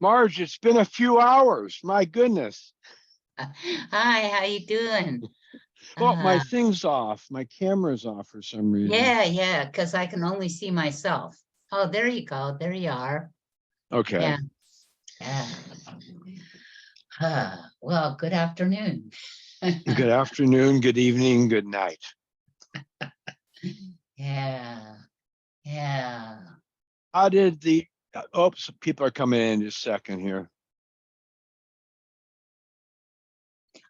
Marge, it's been a few hours. My goodness. Hi, how you doing? Well, my thing's off. My camera's off for some reason. Yeah, because I can only see myself. Oh, there you go. There you are. Okay. Yeah. Well, good afternoon. Good afternoon, good evening, good night. Yeah. How did the, oops, people are coming in just a second here.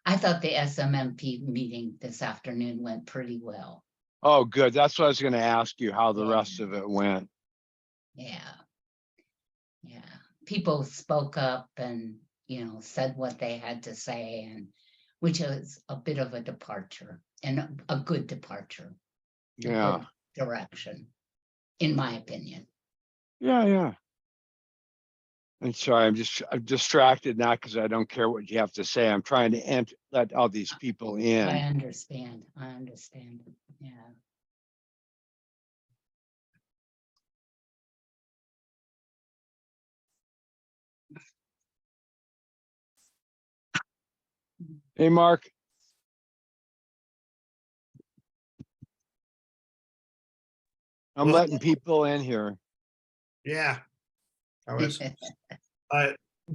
I thought the SMMP meeting this afternoon went pretty well. Oh, good. That's what I was going to ask you, how the rest of it went. Yeah. People spoke up and, said what they had to say, and which is a bit of a departure and a good departure. Yeah. Good direction, in my opinion. Yeah. And sorry, I'm distracted now because I don't care what you have to say. I'm trying to let all these people in. I understand. Yeah. Hey, Mark. I'm letting people in here. Yeah. I was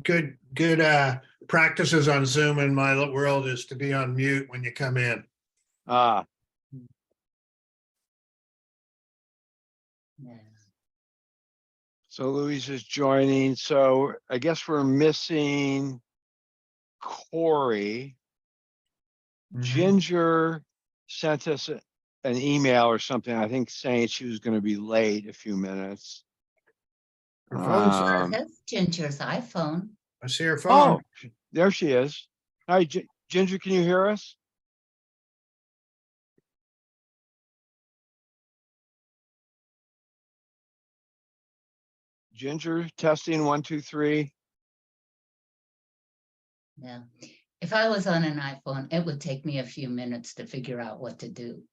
good practices on Zoom in my world is to be on mute when you come in. Yeah. So Louise is joining. So I guess we're missing Corey. Ginger sent us an email or something, I think, saying she was going to be late a few minutes. Her phone's That's Ginger's iPhone. I see her phone. Oh, there she is. Hi, Ginger, can you hear us? Ginger, testing 1, 2, 3. Yeah. If I was on an iPhone, it would take me a few minutes to figure out what to do.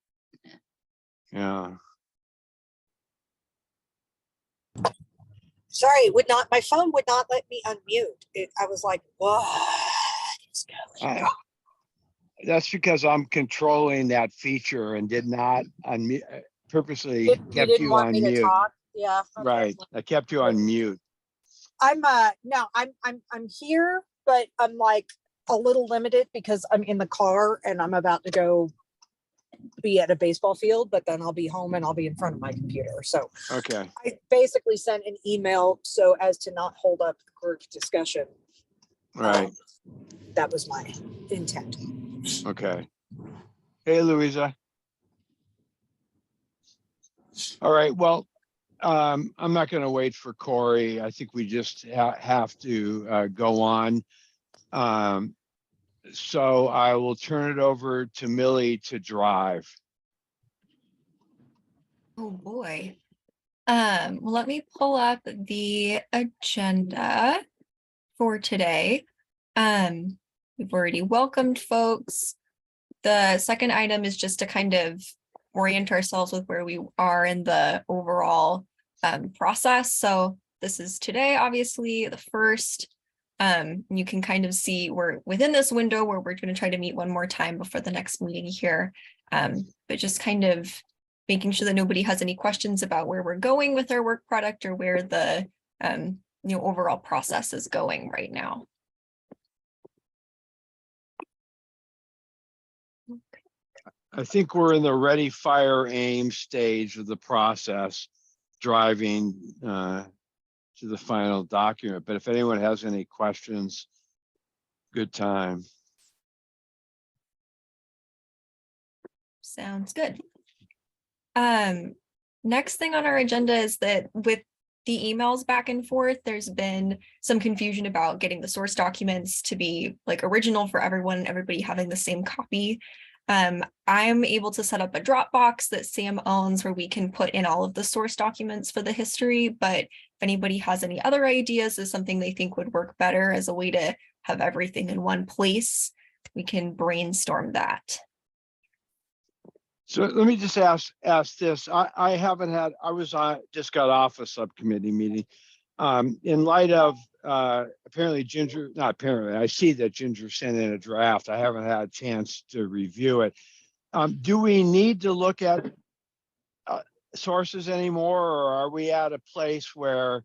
Yeah. Sorry, my phone would not let me unmute. I was like, what is going on? That's because I'm controlling that feature and did not purposely kept you on mute. Talk? Yeah. Okay. Right. I kept you on mute. I'm here, but I'm like a little limited because I'm in the car and I'm about to go be at a baseball field, but then I'll be home and I'll be in front of my computer. So okay. I basically sent an email so as to not hold up the group discussion. Right. That was my intent. Okay. Hey, Louisa. All right. Well, I'm not going to wait for Corey. I think we just have to go on. So I will turn it over to Millie to drive. Oh boy. Well, let me pull up the agenda for today. We've already welcomed folks. The second item is just to kind of orient ourselves with where we are in the overall process. So this is today, obviously, the first. You can kind of see we're within this window where we're going to try to meet one more time before the next meeting here. But just kind of making sure that nobody has any questions about where we're going with our work product or where the overall process is going right now. I think we're in the ready, fire, aim stage of the process, driving to the final document. But if anyone has any questions, good time. Sounds good. Next thing on our agenda is that with the emails back and forth, there's been some confusion about getting the source documents to be like original for everyone, everybody having the same copy. I'm able to set up a Dropbox that Sam owns where we can put in all of the source documents for the history, but if anybody has any other ideas as something they think would work better as a way to have everything in one place, we can brainstorm that. So let me just ask this. I haven't had, just got off a subcommittee meeting. In light of, apparently Ginger, not apparently, I see that Ginger sent in a draft. I haven't had a chance to review it. Do we need to look at sources anymore, or are we at a place where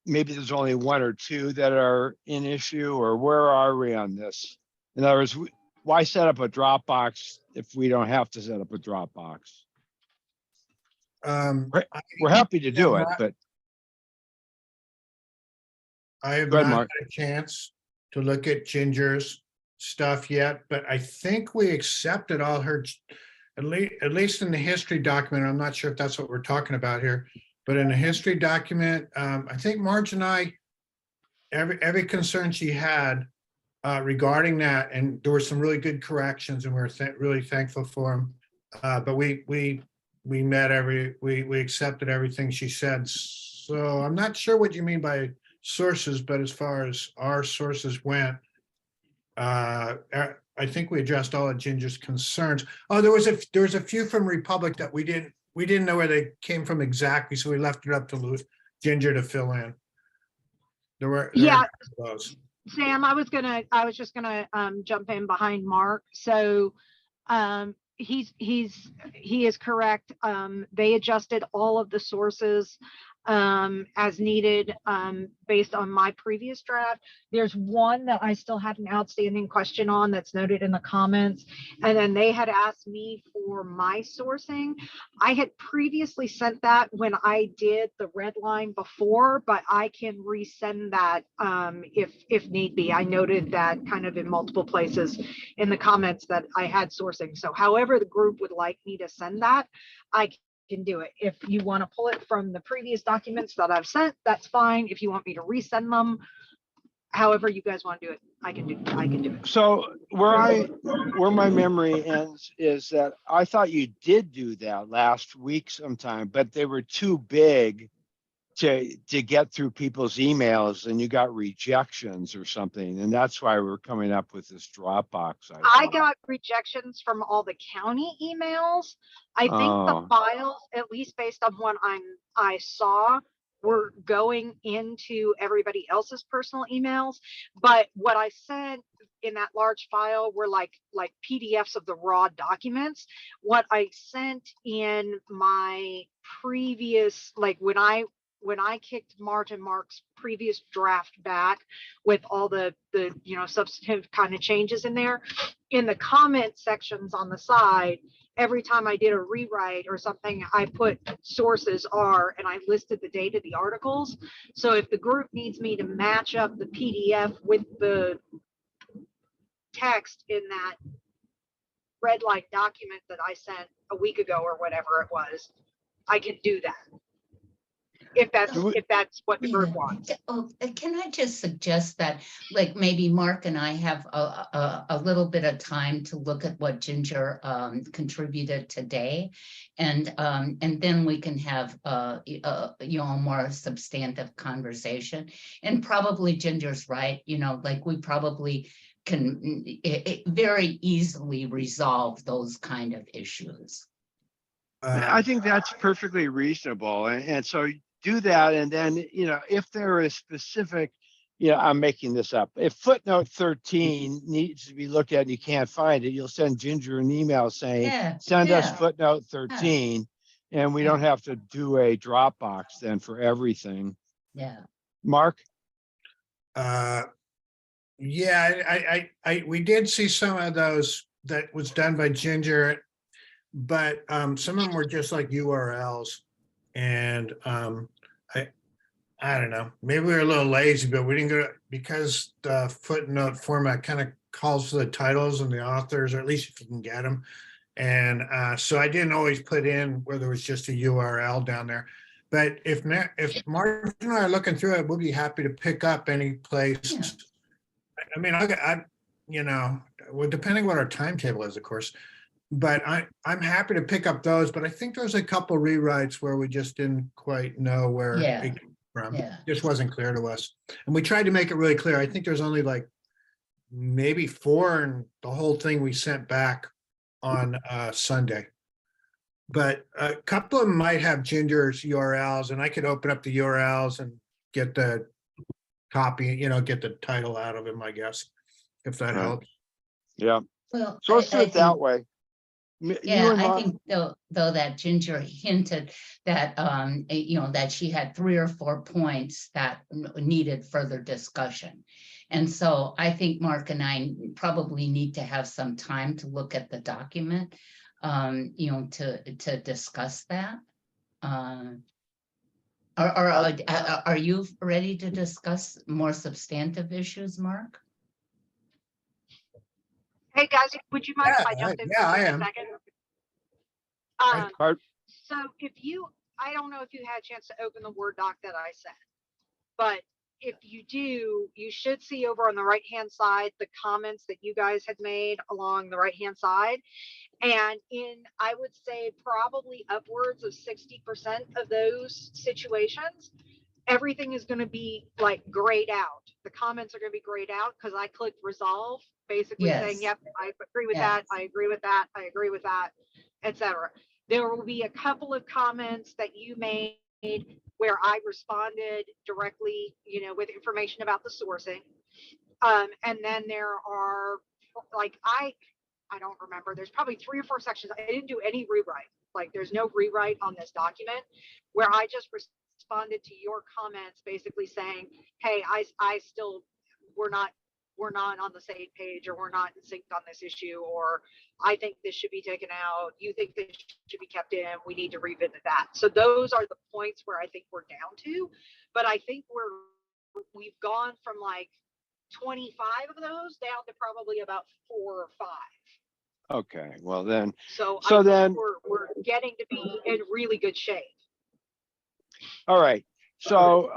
maybe there's only one or two that are in issue, or where are we on this? In other words, why set up a Dropbox if we don't have to set up a Dropbox? I We're happy to do Yeah, it, but I have Go ahead, not Mark. had a chance to look at Ginger's stuff yet, but I think we accepted all her, at least in the history document. I'm not sure if that's what we're talking about here, but in the history document, I think Marge and I, every concern she had regarding that, and there were some really good corrections, and we're really thankful for them. But we accepted everything she said. So I'm not sure what you mean by sources, but as far as our sources went, I think we addressed all of Ginger's concerns. Oh, there was a few from Republic that we didn't know where they came from exactly, so we left it up to Ginger to fill in. There were those. Sam, I was just gonna jump in behind Mark. So he is correct. They adjusted all of the sources as needed based on my previous draft. There's one that I still had an outstanding question on that's noted in the comments. And then they had asked me for my sourcing. I had previously sent that when I did the red line before, but I can resend that if need be. I noted that kind of in multiple places in the comments that I had sourcing. So however the group would like me to send that, I can do it. If you want to pull it from the previous documents that I've sent, that's fine. If you want me to resend them, however you guys want to do it, I can do it. So where my memory ends is that I thought you did do that last week sometime, but they were too big to get through people's emails, and you got rejections or something, and that's why we're coming up with this Dropbox. I got rejections from all the county emails. I think the files, at least based on what I saw, were going into everybody else's personal emails. But what I sent in that large file were like PDFs of the raw documents. What I sent in my previous, like when I kicked Marge and Mark's previous draft back with all the substantive kind of changes in there, in the comment sections on the side, every time I did a rewrite or something, I put sources are, and I listed the date of the articles. So if the group needs me to match up the PDF with the text in that red line document that I sent a week ago or whatever it was, I can do that. If that's what the group wants. Oh, can I just suggest that, like, maybe Mark and I have a little bit of time to look at what Ginger contributed today, and then we can have a more substantive conversation. And probably Ginger's right. Like we probably can very easily resolve those kind of issues. I think that's perfectly reasonable, and so do that. And then, if there is specific, I'm making this up. If footnote 13 needs to be looked at and you can't find it, you'll send Ginger an email saying, send us footnote 13. And we don't have to do a Dropbox then for everything. Yeah. Mark? We did see some of those that was done by Ginger, but some of them were just like URLs. And I don't know, maybe we were a little lazy, but we didn't go because the footnote format kind of calls for the titles and the authors, or at least if you can get them. And so I didn't always put in where there was just a URL down there. But if Martin and I are looking through it, we'll be happy to pick up any place. Yeah. I mean, well, depending what our timetable is, of course. But I'm happy to pick up those. But I think there's a couple rewrites where we just didn't quite know where it came from. It just wasn't clear to us. And we tried to make it really clear. I think there's only like maybe 4 in the whole thing we sent back on Sunday. But a couple of them might have Ginger's URLs, and I could open up the URLs and get the copy, get the title out of him, I guess, if that Right. helps. Yeah, Well, so let's do I it that think- way. You Yeah, and I Mark, think though that Ginger hinted that, that she had 3 or 4 points that needed further discussion. And so I think Mark and I probably need to have some time to look at the document, to discuss that. Are you ready to discuss more substantive issues, Mark? Hey, guys, would you mind if I Yeah, jumped in yeah, for I just a am. second? Pardon? So I don't know if you had a chance to open the Word doc that I sent, but if you do, you should see over on the right-hand side, the comments that you guys had made along the right-hand side. And I would say probably upwards of 60% of those situations, everything is going to be like grayed out. The comments are going to be grayed out because I clicked resolve, basically saying, Yes. yep, I agree with Yes. that. I agree with that. I agree with that, etc. There will be a couple of comments that you made where I responded directly, with information about the sourcing. And then there are I don't remember. There's probably 3 or 4 sections. I didn't do any rewrite. Like there's no rewrite on this document where I just responded to your comments, basically saying, hey, I still, we're not on the same page, or we're not in sync on this issue, or I think this should be taken out. You think this should be kept in. We need to revisit that. So those are the points where I think we're down to, but I think we've gone from like 25 of those down to probably about 4 or 5. Okay, well then, So So I think then- we're getting to be in really good shape. all right. So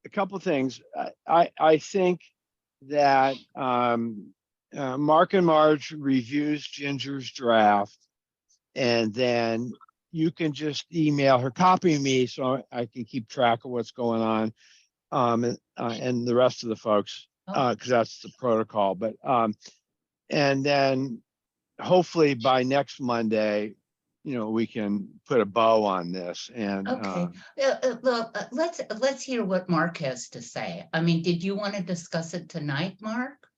a couple things. I think that Mark and Marge reviews Ginger's draft, and then you can just email her, copy me so I can keep track of what's going on, and the rest of the folks, because that's the protocol. But and then hopefully by next Monday, we can put a bow on this. And Okay. Well, let's hear what Mark has to say. I mean, did you want to discuss it tonight, Mark?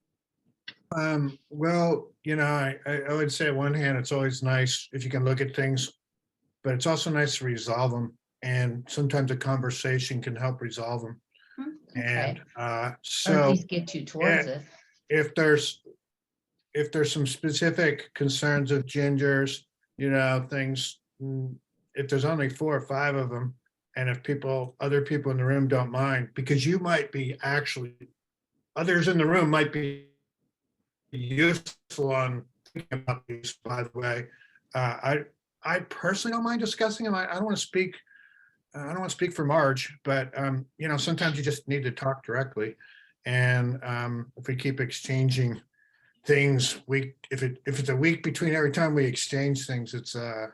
Well, I would say on one hand, it's always nice if you can look at things, but it's also nice to resolve them. And sometimes a conversation can help resolve them. Okay. And Or at so least get you towards it. if there's some specific concerns of Ginger's, things, if there's only 4 or 5 of them, and if other people in the room don't mind, because you might be others in the room might be useful on thinking about these, by the way. I personally don't mind discussing them. I don't want to speak. I don't want to speak for Marge, but sometimes you just need to talk directly. And if we keep exchanging things, if it's a week between every time we exchange things, it's going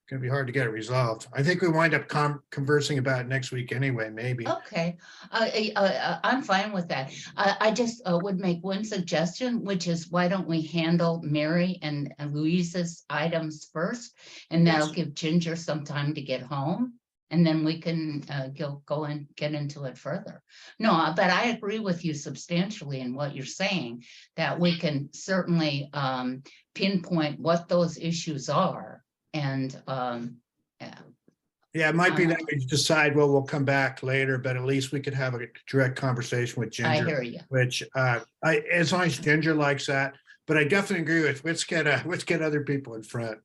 to be hard to get it resolved. I think we wind up conversing about it next week anyway, maybe. Okay, I'm fine with that. I just would make one suggestion, which is why don't we handle Mary and Louise's items first? And that'll Yes. give Ginger some time to get home. And then we can go and get into it further. No, but I agree with you substantially in what you're saying, that we can certainly pinpoint what those issues are. And Yeah, it might be that we decide, well, we'll come back later, but at least we could have a direct conversation with I Ginger, hear you. which as long as Ginger likes that. But I definitely agree with, let's get other people in front.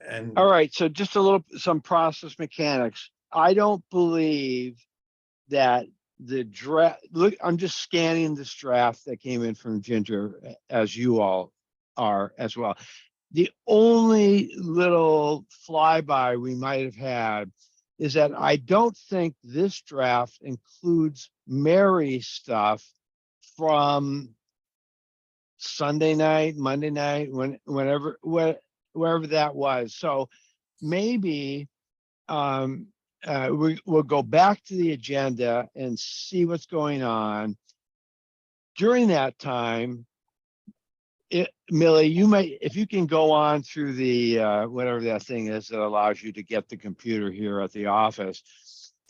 And all right, so just some process mechanics. I don't believe that the draft, look, I'm just scanning this draft that came in from Ginger, as you all are as well. The only little flyby we might have had is that I don't think this draft includes Mary's stuff from Sunday night, Monday night, wherever that was. So maybe we'll go back to the agenda and see what's going on. During that time, Millie, you may, if you can go on through the whatever that thing is that allows you to get the computer here at the office,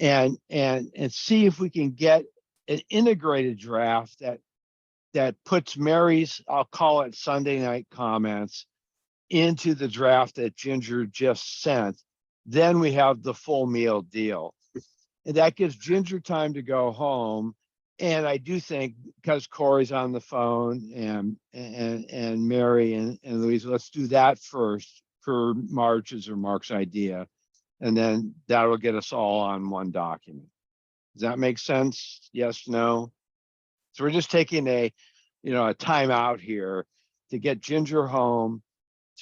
and see if we can get an integrated draft that puts Mary's, I'll call it Sunday night comments, into the draft that Ginger just sent. Then we have the full meal deal. And that gives Ginger time to go home. And I do think, because Corey's on the phone and Mary and Louise, let's do that first for Marge's or Mark's idea. And then that'll get us all on one document. Does that make sense? Yes, no? So we're just taking a timeout here to get Ginger home,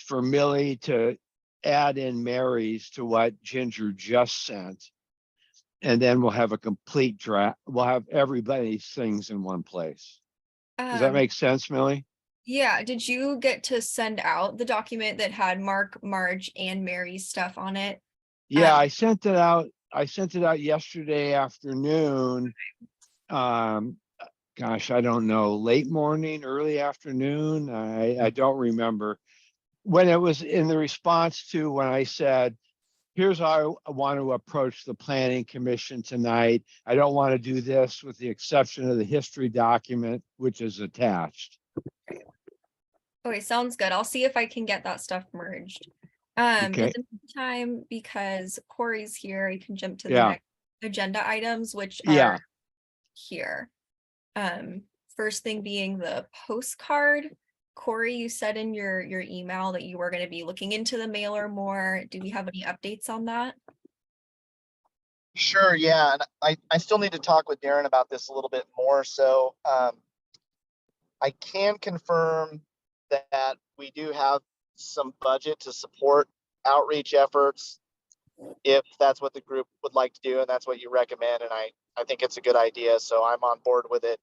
for Millie to add in Mary's to what Ginger just sent. And then we'll have a complete draft. We'll have everybody's things in one place. Does that make sense, Millie? Yeah, did you get to send out the document that had Mark, Marge, and Mary's stuff on it? Yeah, I sent it out. I sent it out yesterday afternoon. Gosh, I don't know, late morning, early afternoon. I don't remember. When it was in the response to when I said, here's how I want to approach the planning commission tonight. I don't want to do this with the exception of the history document, which is attached. Okay, sounds good. I'll see if I can get that stuff merged. Okay. In the meantime, because Corey's here, I can jump to the Yeah. next agenda items, which Yeah. are here. First thing being the postcard. Corey, you said in your email that you were going to be looking into the mailer more. Do we have any updates on that? Sure, yeah, and I still need to talk with Darren about this a little bit more. So I can confirm that we do have some budget to support outreach efforts if that's what the group would like to do and that's what you recommend. And I think it's a good idea, so I'm on board with it.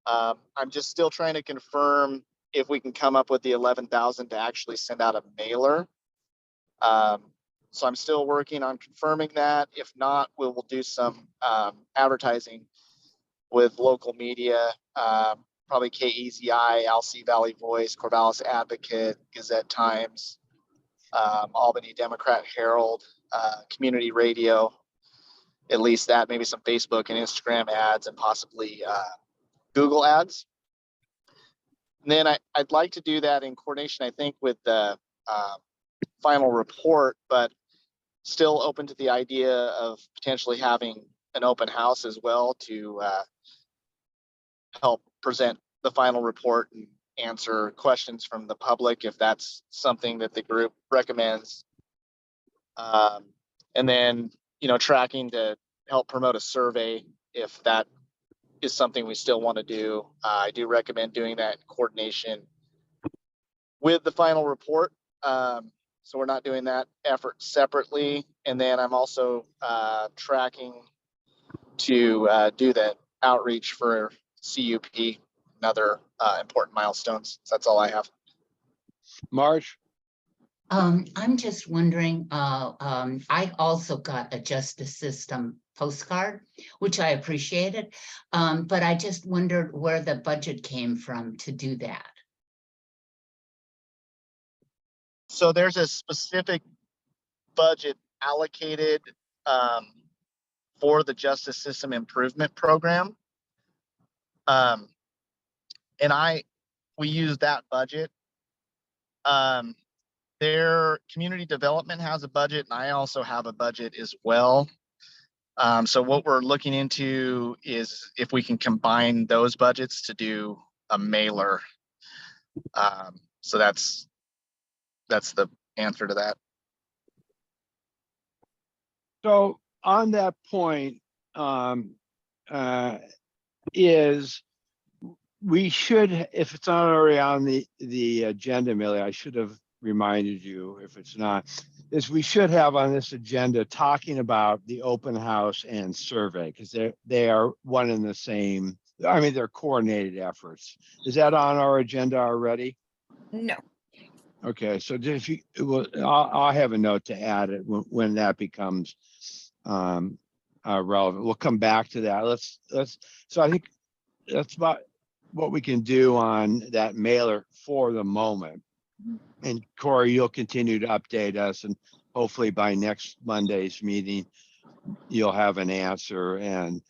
I'm just still trying to confirm if we can come up with the 11,000 to actually send out a mailer. So I'm still working on confirming that. If not, we will do some advertising with local media, probably KEZI, LC Valley Voice, Corvallis Advocate, Gazette Times, Albany Democrat Herald, community radio, at least that, maybe some Facebook and Instagram ads and possibly Google ads. And then I'd like to do that in coordination, I think, with the final report, but still open to the idea of potentially having an open house as well to help present the final report and answer questions from the public if that's something that the group recommends. And then, tracking to help promote a survey if that is something we still want to do. I do recommend doing that in coordination with the final report. So we're not doing that effort separately. And then I'm also tracking to do that outreach for CUP, another important milestones. So that's all I have. Marge? I'm just wondering, I also got a justice system postcard, which I appreciated. But I just wondered where the budget came from to do that. So there's a specific budget allocated for the Justice System Improvement Program. And we use that budget. Their community development has a budget, and I also have a budget as well. So what we're looking into is if we can combine those budgets to do a mailer. So that's the answer to that. So on that point, is we should, if it's not already on the agenda, Millie, I should have reminded you if it's not, is we should have on this agenda talking about the open house and survey, because they are one and the same. I mean, they're coordinated efforts. Is that on our agenda already? No. Okay, so if you, I'll have a note to add it when that becomes relevant. We'll come back to that. So I think that's about what we can do on that mailer for the moment. And Corey, you'll continue to update us, and hopefully by next Monday's meeting, you'll have an answer. And,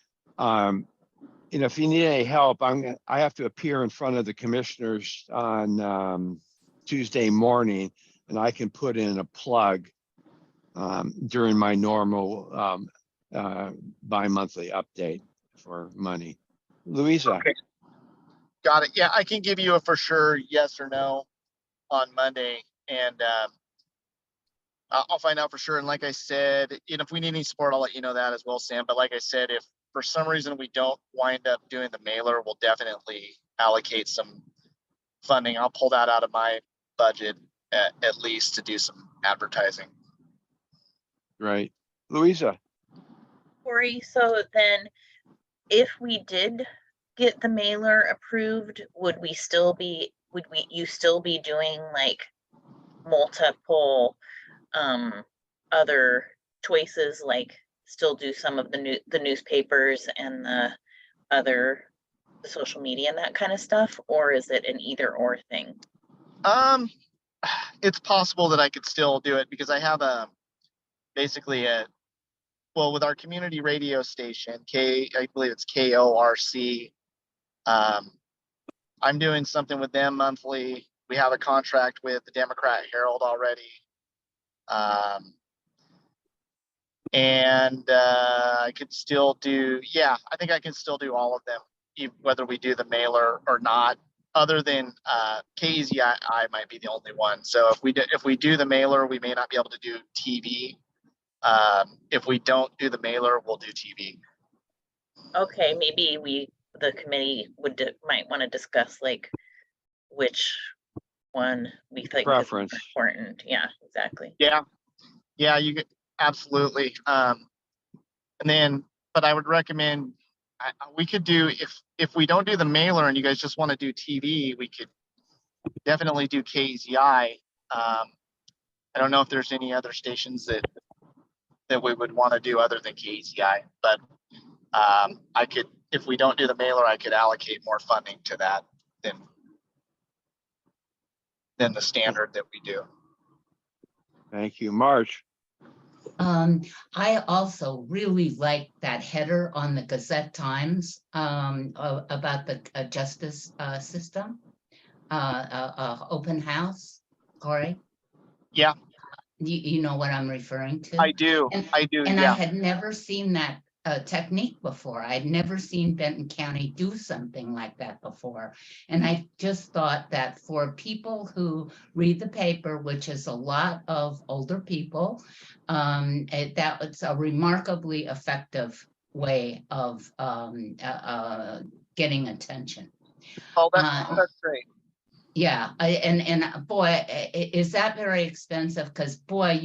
if you need any help, I have to appear in front of the commissioners on, Tuesday morning, and I can put in a plug, during my normal, bi-monthly update for money. Louisa, Okay. Got it. Yeah, I can give you a for sure yes or no on Monday, and I'll find out for sure. And like I said, if we need any support, I'll let you know that as well, Sam. But like I said, if for some reason we don't wind up doing the mailer, we'll definitely allocate some funding. I'll pull that out of my budget at least to do some advertising. right? Louisa, Corey, so then if we did get the mailer approved, would you still be doing like multiple other choices, like still do some of the newspapers and the other social media and that kind of stuff, or is it an either or thing? It's possible that I could still do it because I have with our community radio station, I believe it's KORC. I'm doing something with them monthly. We have a contract with the Democrat Herald already. And I could still do, I think I can still do all of them, whether we do the mailer or not. Other than KEZI might be the only one. So if we do the mailer, we may not be able to do TV. If we don't do the mailer, we'll do TV. Okay, maybe the committee might want to discuss like which one we think is preference. important. Yeah, exactly. Yeah, you could absolutely. But I would recommend we could do if we don't do the mailer and you guys just want to do TV, we could definitely do KEZI. I don't know if there's any other stations that we would want to do other than KEZI, but I could, if we don't do the mailer, I could allocate more funding to that than the standard that we do. Thank you. March. I also really like that header on the Gazette Times about the justice system, open house, Corey. Yeah, You know what I'm referring to? I do. And I I had never seen that technique before. I'd never seen Benton County do something like that before. And I just thought that for people who read the paper, which is a lot of older people, that it's a remarkably effective way of getting attention. Oh, that's great. Yeah, and boy, is that very expensive? Because boy,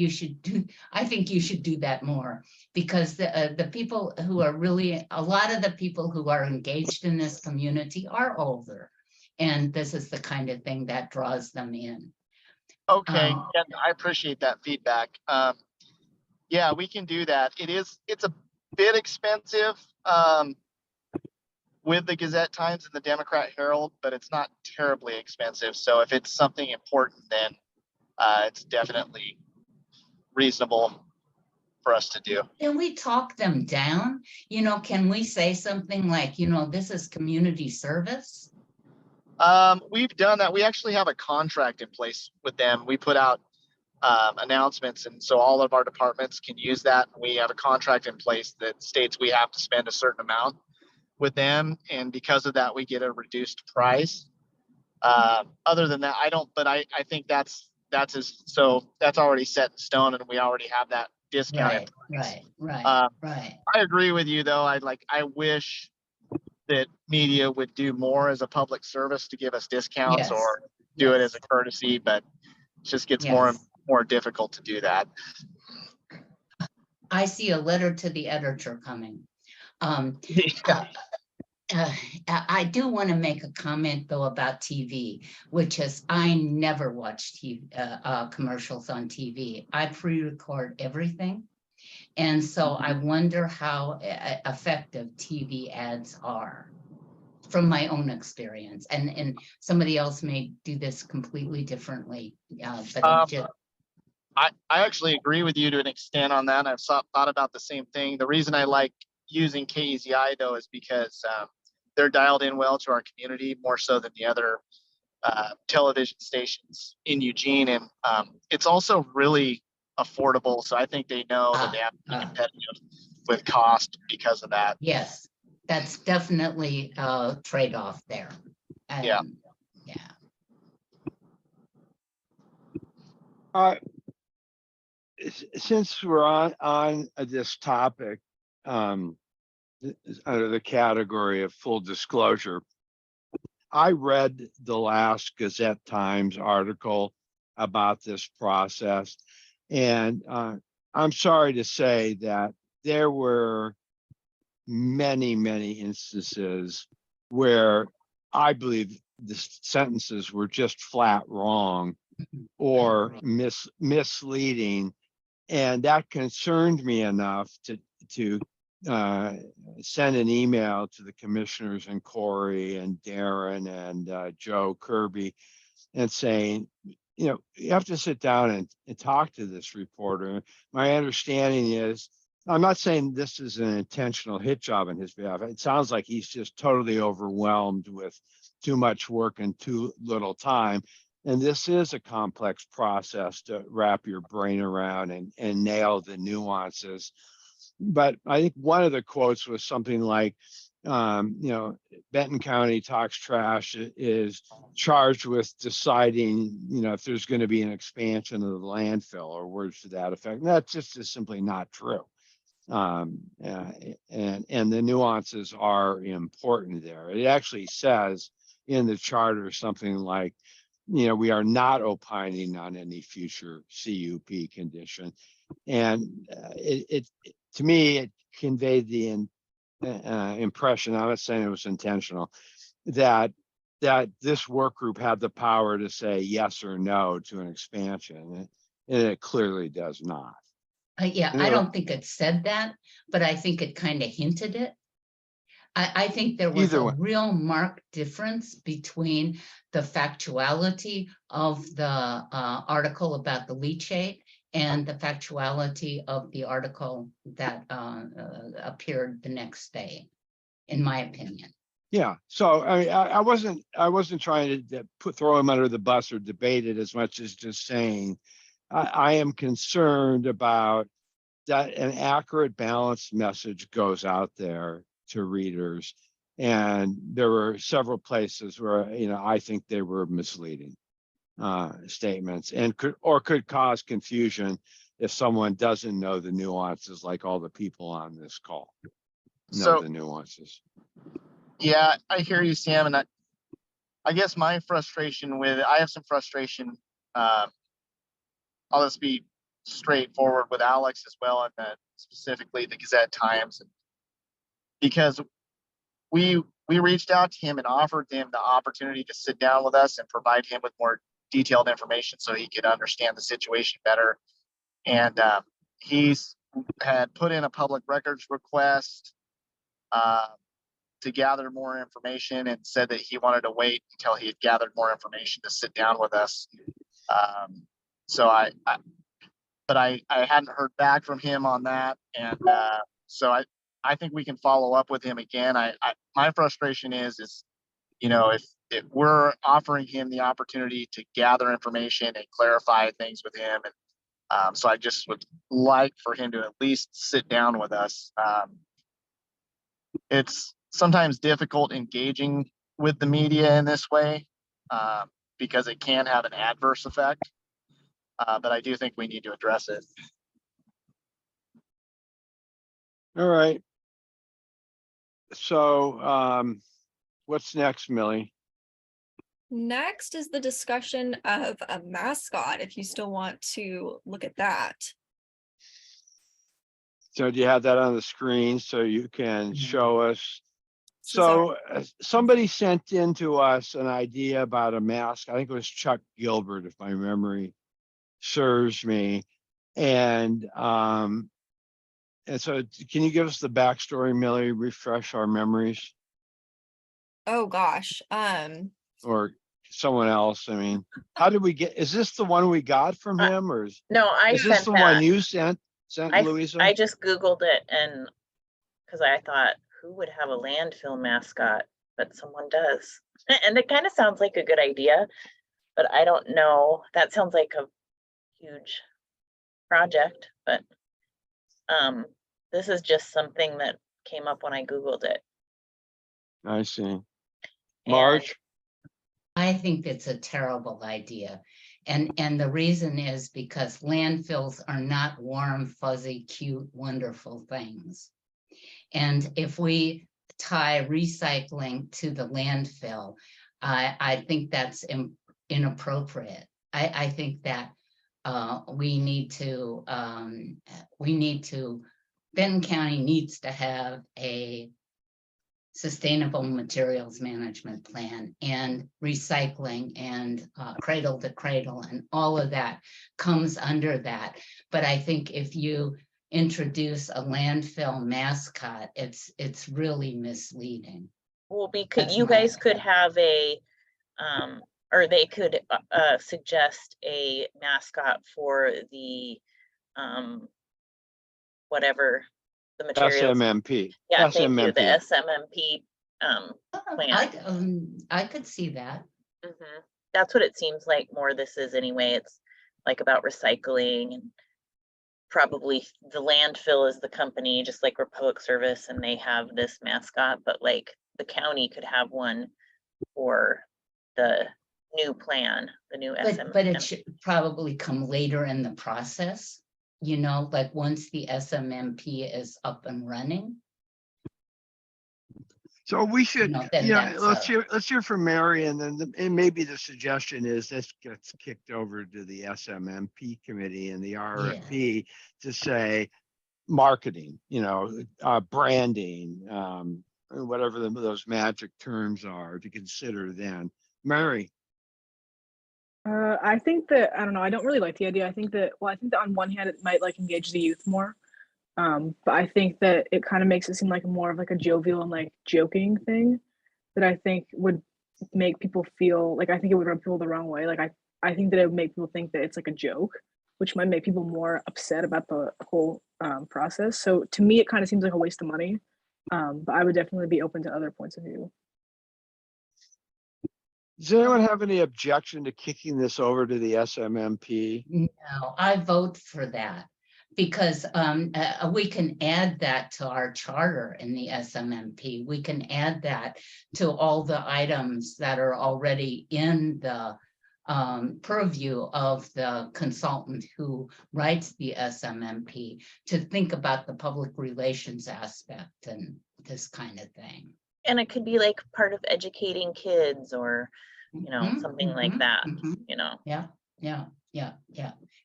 I think you should do that more, because the people who are really, a lot of the people who are engaged in this community are older, and this is the kind of thing that draws them in. Okay, yeah, I appreciate that feedback. Yeah, we can do that. It's a bit expensive with the Gazette Times and the Democrat Herald, but it's not terribly expensive. So if it's something important, then it's definitely reasonable for us to do. Can we talk them down? Can we say something like, this is community service? We've done that. We actually have a contract in place with them. We put out announcements, and so all of our departments can use that. We have a contract in place that states we have to spend a certain amount with them, and because of that, we get a reduced price. Other than that, I think that's already set in stone, and we already have that discount. Right. I agree with you, though. I wish that media would do more as a public service to give us discounts, Yes. or do it as a courtesy, but it just gets more and more difficult to do that. I see a letter to the editor coming. I do want to make a comment though about TV, which is I never watch commercials on TV. I pre-record everything. And so I wonder how effective TV ads are from my own experience. And somebody else may do this completely differently. I actually agree with you to an extent on that. I've thought about the same thing. The reason I like using KEZI though is because they're dialed in well to our community more so than the other television stations in Eugene, and it's also really affordable. So I think they know that they have to be competitive with cost because of that. Yes, that's definitely a trade-off there. Yeah. Yeah. Since we're on this topic, under the category of full disclosure, I read the last Gazette Times article about this process, and I'm sorry to say that there were many, many instances where I believe the sentences were just flat wrong or misleading. And that concerned me enough to send an email to the commissioners and Corey and Darren and Joe Kirby and saying, you know, you have to sit down and talk to this reporter. My understanding is, I'm not saying this is an intentional hit job on his behalf. It sounds like he's just totally overwhelmed with too much work and too little time. And this is a complex process to wrap your brain around and nail the nuances. But I think one of the quotes was something like, you know, Benton County Talks Trash is charged with deciding, you know, if there's going to be an expansion of the landfill or words to that effect. And that just is simply not true. And the nuances are important there. It actually says in the charter something like, you know, we are not opining on any future CUP condition. And to me, it conveyed the impression, I'm not saying it was intentional, that this work group had the power to say yes or no to an expansion, and it clearly does not. Yeah, I don't think it said that, but I think it kind of hinted it. I think there was Either a way. real marked difference between the factuality of the article about the leachate and the factuality of the article that appeared the next day, in my opinion. Yeah, so I mean, I wasn't trying to throw him under the bus or debate it as much as just saying I am concerned about that an accurate, balanced message goes out there to readers. And there were several places where, you know, I think they were misleading statements and could cause confusion if someone doesn't know the nuances, like all the people on this call know the nuances. Yeah, I hear you, Sam, and I guess my frustration with it, I have some frustration. I'll just be straightforward with Alex as well, and specifically the Gazette Times, because we reached out to him and offered him the opportunity to sit down with us and provide him with more detailed information so he could understand the situation better. And he's had put in a public records request to gather more information, and said that he wanted to wait until he had gathered more information to sit down with us. So I hadn't heard back from him on that. And so I think we can follow up with him again. My frustration is, you know, if we're offering him the opportunity to gather information and clarify things with him. And so I just would like for him to at least sit down with us. It's sometimes difficult engaging with the media in this way because it can have an adverse effect. But I do think we need to address it. All right. So what's next, Millie? Next is the discussion of a mascot, if you still want to look at that. So do you have that on the screen so you can show us? This is our- So somebody sent in to us an idea about a mask. I think it was Chuck Gilbert, if my memory serves me. And so can you give us the backstory, Millie, refresh our memories? Oh gosh. Or someone else. I mean, how did we get, is this the one we got from I- him or No, I is this sent the one that. you sent, I Louisa? just Googled it and because I thought, who would have a landfill mascot? But someone does. And it kind of sounds like a good idea, but I don't know. That sounds like a huge project, but this is just something that came up when I Googled it. I see. And Marge? I think it's a terrible idea. And the reason is because landfills are not warm, fuzzy, cute, wonderful things. And if we tie recycling to the landfill, I think that's inappropriate. I think that we need to, Benton County needs to have a sustainable materials management plan and recycling and cradle to cradle and all of that comes under that. But I think if you introduce a landfill mascot, it's really misleading. well, That's you my guys could opinion. have a or they could suggest a mascot for the whatever the materials. SMMP. Yeah, thank you. The SMMP. SMMP plan. I could see that. Mhm. That's what it seems like more this is anyway. It's like about recycling and probably the landfill is the company, just like we're public service and they have this mascot, but like the county could have one for the new plan, the new But it SMMP. should probably come later in the process, you know, like once the SMMP is up and running. So we should, No, then you know, that's let's hear from Mary and then and maybe the suggestion is this gets kicked over to the SMMP committee and the RFP to say marketing, you know, branding, whatever those magic terms are to consider then. Mary. I think that I don't know. I don't really like the idea. I think that on one hand it might like engage the youth more, but I think that it kind of makes it seem like more of like a jovial and like joking thing that I think would make people feel like I think it would rub people the wrong way. Like I think that it would make people think that it's like a joke, which might make people more upset about the whole process. So to me, it kind of seems like a waste of money. But I would definitely be open to other points of view. Does anyone have any objection to kicking this over to the SMMP? No, I vote for that because we can add that to our charter in the SMMP. We can add that to all the items that are already in the purview of the consultant who writes the SMMP to think about the public relations aspect and this kind of thing. And it could be like part of educating kids or, you know, something like that, you know. Yeah.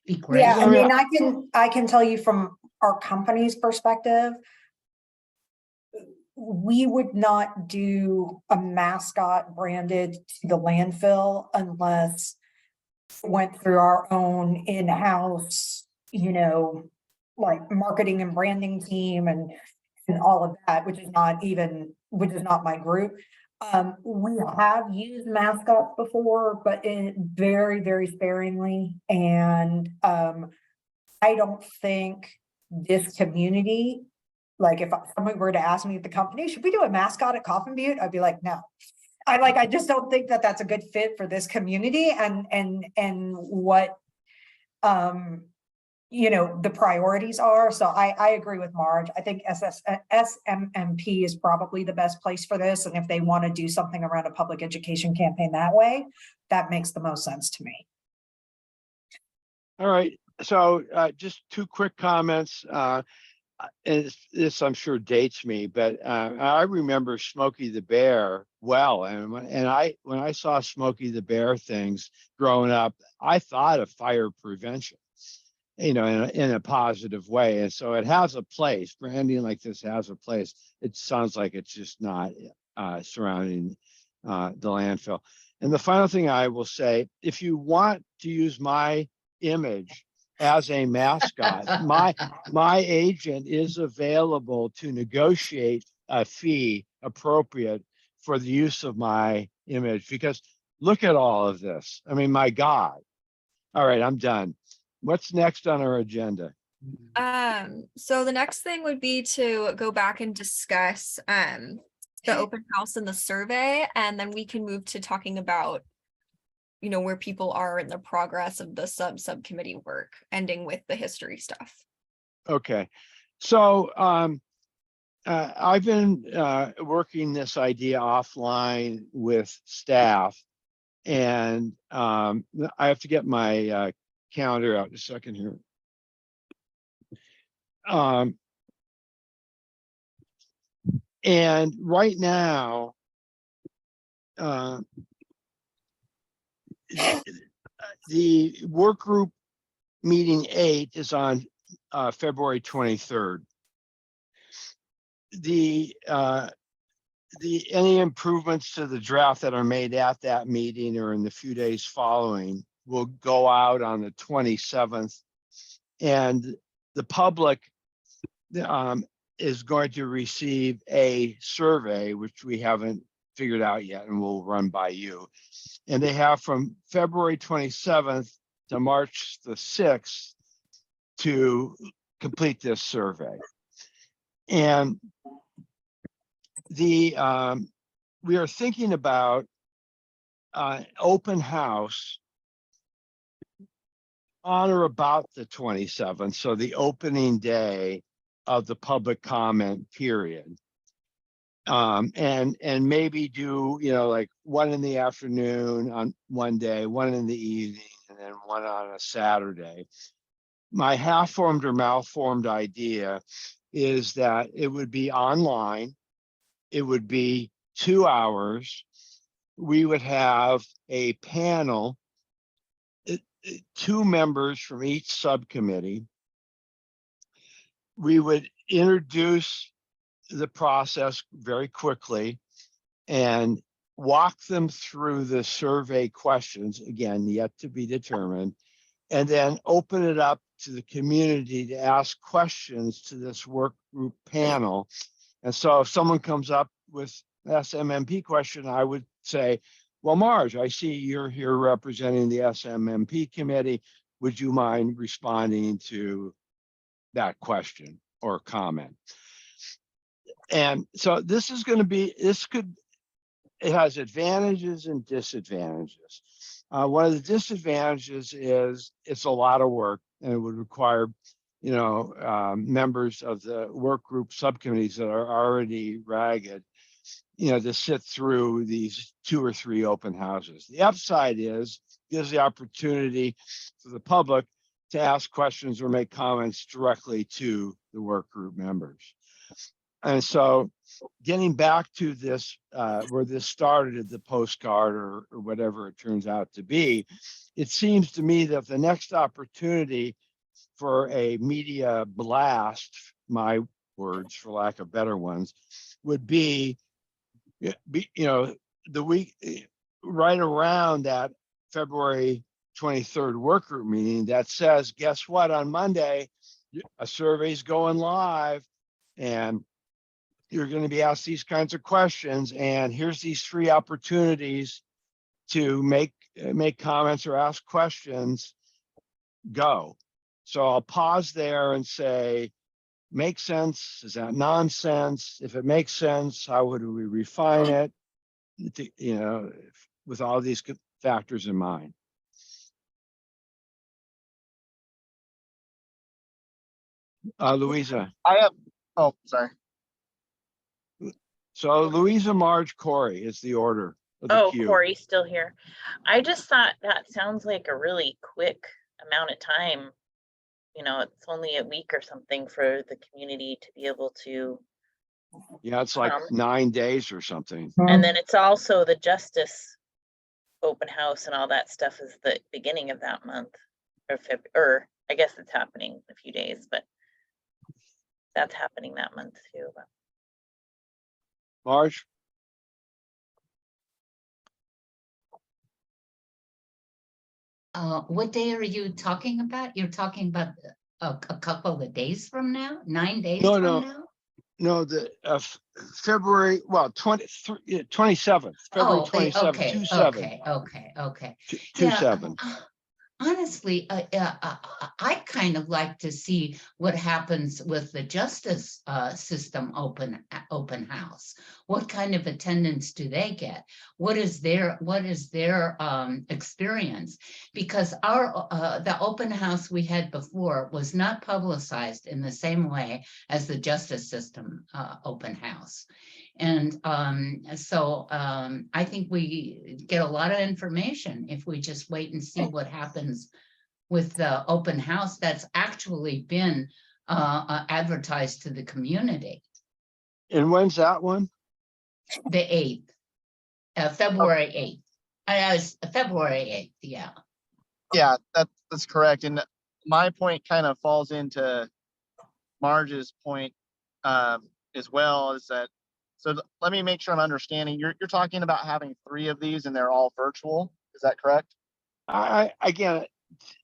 Be great. Yeah, I mean, I can tell you from our company's perspective, we would not do a mascot branded to the landfill unless it went through our own in-house, you know, like marketing and branding team and all of that, which is not my group. We have used mascots before, but very, very sparingly. And I don't think this community, like if somebody were to ask me at the company, should we do a mascot at Coffin Butte? I'd be like, no. I just don't think that that's a good fit for this community and what you know, the priorities are. So I agree with Marge. I think SMMP is probably the best place for this. And if they want to do something around a public education campaign that way, that makes the most sense to me. All right. So just two quick comments. And this I'm sure dates me, but I remember Smokey the Bear well. And when I saw Smokey the Bear things growing up, I thought of fire prevention, you know, in a positive way. And so it has a place. Branding like this has a place. It sounds like it's just not surrounding the landfill. And the final thing I will say, if you want to use my image as a mascot, my agent is available to negotiate a fee appropriate for the use of my image, because Look at all of this. I mean, my God. All right, I'm done. What's next on our agenda? So the next thing would be to go back and discuss the open house and the survey, and then we can move to talking about, you know, where people are in the progress of the subcommittee work, ending with the history stuff. Okay, so I've been working this idea offline with staff, and I have to get my calendar out in a second here. And right now, the work group meeting 8 is on February 23rd. Any improvements to the draft that are made at that meeting or in the few days following will go out on the 27th, and the public is going to receive a survey, which we haven't figured out yet, and we'll run by you. And they have from February 27th to March the 6th to complete this survey. And we are thinking about open house on or about the 27th, so the opening day of the public comment period. And maybe do, you know, like 1 in the afternoon on one day, 1 in the evening, and then 1 on a Saturday. My half-formed or malformed idea is that it would be online. It would be 2 hours. We would have a panel, 2 members from each subcommittee. We would introduce the process very quickly and walk them through the survey questions, again, yet to be determined, and then open it up to the community to ask questions to this work group panel. And so if someone comes up with SMMP question, I would say, well, Marge, I see you're here representing the SMMP committee. Would you mind responding to that question or comment? And so this is going to be, it has advantages and disadvantages. One of the disadvantages is it's a lot of work, and it would require, you know, members of the work group subcommittees that are already ragged, you know, to sit through these 2 or 3 open houses. The upside is gives the opportunity for the public to ask questions or make comments directly to the work group members. And so getting back to this, where this started at the postcard or whatever it turns out to be, it seems to me that the next opportunity for a media blast, my words for lack of better ones, would be you know, the week right around that February 23rd work group meeting that says, guess what, on Monday, a survey's going live, and you're going to be asked these kinds of questions, and here's these 3 opportunities to make comments or ask questions. Go. So I'll pause there and say, make sense? Is that nonsense? If it makes sense, how would we refine it? You know, with all these factors in mind. Louisa. I have, oh, sorry. So Louisa, Marge, Corey is the order of the Oh, queue. Corey's still here. I just thought that sounds like a really quick amount of time. You know, it's only a week or something for the community to be able to. Yeah, it's like 9 days or something. And then it's also the justice open house and all that stuff is the beginning of that month, or I guess it's happening in a few days, but that's happening that month too. But. Marge? What day are you talking about? You're talking about a couple of days from now, 9 days No, from no. now? No, the February, well, 27th, February Oh, 27th, okay, 27, okay. 27. Honestly, I kind of like to see what happens with the justice system open house. What kind of attendance do they get? What is their experience? Because the open house we had before was not publicized in the same way as the justice system open house. And I think we get a lot of information if we just wait and see what happens with the open house that's actually been advertised to the community. And when's that one? The 8th, February 8th. February 8th, yeah. Yeah, that's correct. And my point kind of falls into Marge's point as well, is that, so let me make sure I'm understanding. You're talking about having 3 of these and they're all virtual. Is that correct? Again,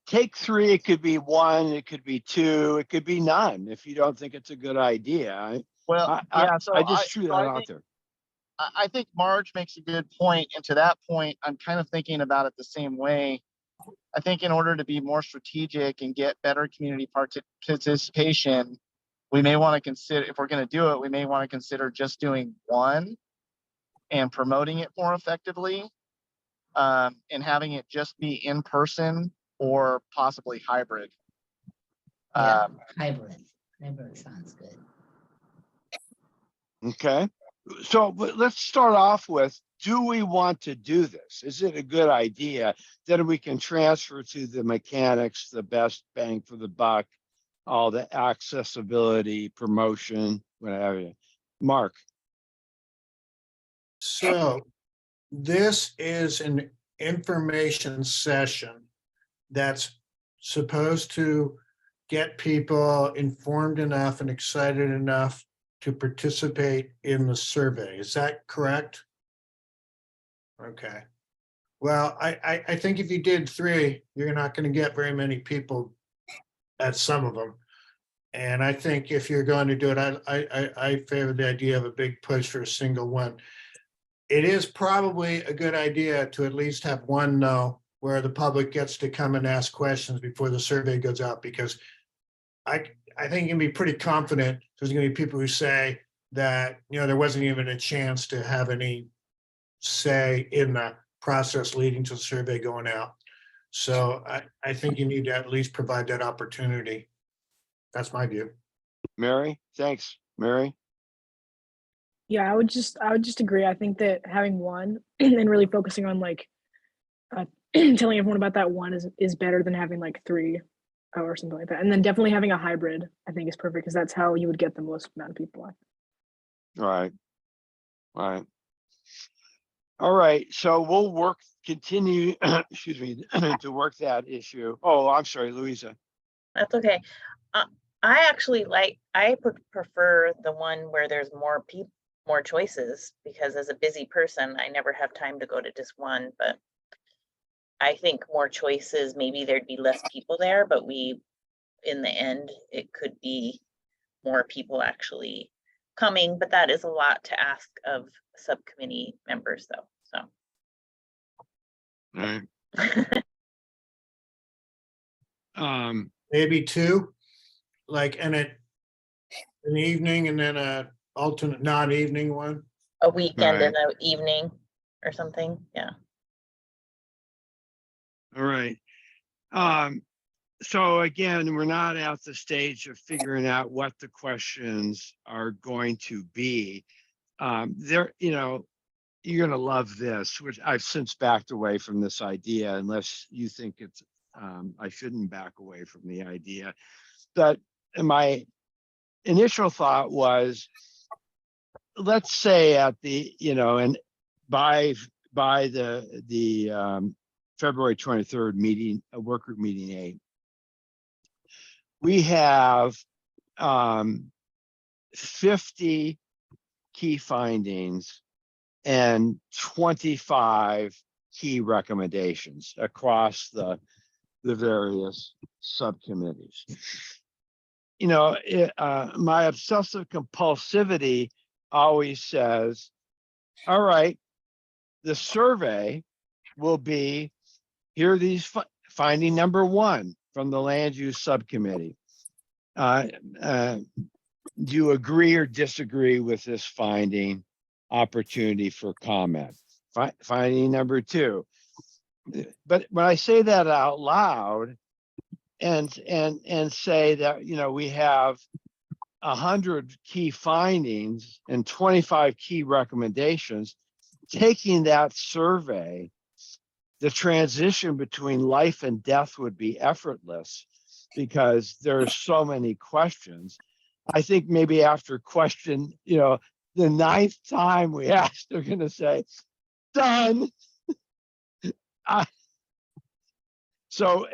take 3, it could be 1, it could be 2, it could be none if you don't think it's a good idea. Well, yeah, so I just threw that out there. I think Marge makes a good point, and to that point, I'm kind of thinking about it the same way. I think in order to be more strategic and get better community participation, we may want to consider, if we're going to do it, we may want to consider just doing 1 and promoting it more effectively, and having it just be in person or possibly hybrid. Yeah, hybrid sounds good. Okay. So let's start off with, do we want to do this? Is it a good idea that we can transfer to the mechanics, the best bang for the buck, all the accessibility, promotion, whatever? Mark. So this is an information session that's supposed to get people informed enough and excited enough to participate in the survey. Is that correct? Okay. Well, I think if you did 3, you're not going to get very many people at some of them. And I think if you're going to do it, I favor the idea of a big push for a single one. It is probably a good idea to at least have 1 where the public gets to come and ask questions before the survey goes out, because I think you can be pretty confident there's going to be people who say that, there wasn't even a chance to have any say in the process leading to the survey going out. So I think you need to at least provide that opportunity. That's my view. Mary, thanks. Mary. Yeah, I would just agree. I think that having 1 and really focusing on telling everyone about that 1 is better than having 3 or something like that. And then definitely having a hybrid, I think, is perfect, because that's how you would get the most amount of people. Right. All right. So we'll continue, excuse me, to work that issue. Oh, I'm sorry, Louisa. That's okay. I actually I would prefer the one where there's more choices, because as a busy person, I never have time to go to just 1, but I think more choices, maybe there'd be less people there, but in the end, it could be more people actually coming, but that is a lot to ask of subcommittee members though, so. All right. Maybe 2, in an evening and then a alternate non-evening one. A weekend Right. and an evening or something, yeah. All right. So again, we're not at the stage of figuring out what the questions are going to be. You're going to love this, which I've since backed away from this idea, unless you think it's, I shouldn't back away from the idea. But my initial thought was, let's say at the, and by the February 23rd meeting, a work group meeting 8, we have 50 key findings and 25 key recommendations across the various subcommittees. my obsessive compulsivity always says, all right, the survey will be, here are these finding number one from the land use subcommittee. Do you agree or disagree with this finding? Opportunity for comment. Finding number two. But when I say that out loud and say that, we have 100 key findings and 25 key recommendations, taking that survey, the transition between life and death would be effortless because there are so many questions. I think maybe after question, the 9th time we asked, they're going to say, done. So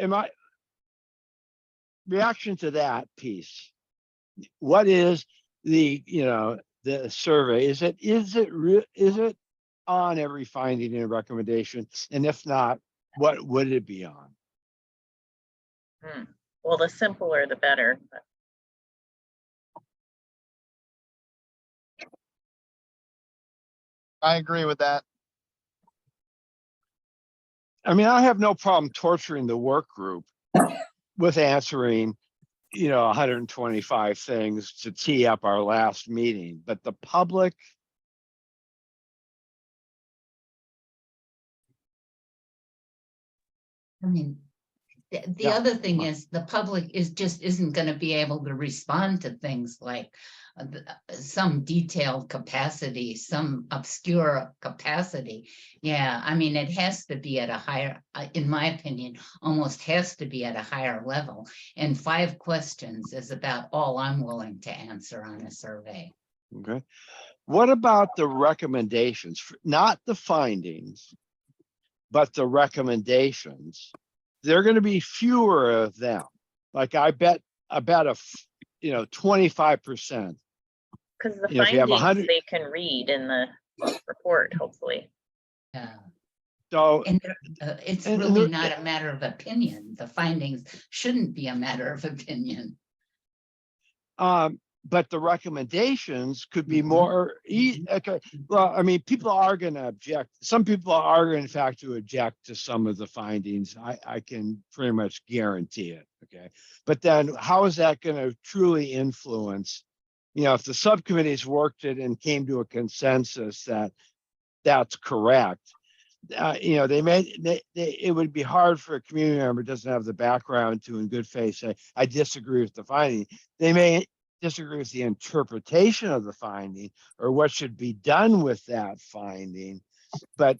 reaction to that piece? What is the survey? Is it on every finding and recommendation? And if not, what would it be on? Well, the simpler, the better. I agree with that. I mean, I have no problem torturing the work group with answering, 125 things to tee up our last meeting, but the public. I mean, the Yeah. other thing is the public isn't going to be able to respond to things like some detailed capacity, some obscure capacity. Yeah, I mean, it has to be at a higher, in my opinion, almost has to be at a higher level. And 5 questions is about all I'm willing to answer on a survey. Okay. What about the recommendations? Not the findings, but the recommendations. There are going to be fewer of them. Like I bet a 25%. Because the If you have findings 100 they can read in the report, hopefully. Yeah. So And it's and really there- not a matter of opinion. The findings shouldn't be a matter of opinion. but the recommendations could be Mhm. more okay. Well, I mean, people are going to object. Some people are in fact to object to some of the findings. I can pretty much guarantee it. Okay. But then how is that going to truly influence, if the subcommittees worked it and came to a consensus that that's correct, it would be hard for a community member who doesn't have the background to in good faith say, I disagree with the finding. They may disagree with the interpretation of the finding or what should be done with that finding, but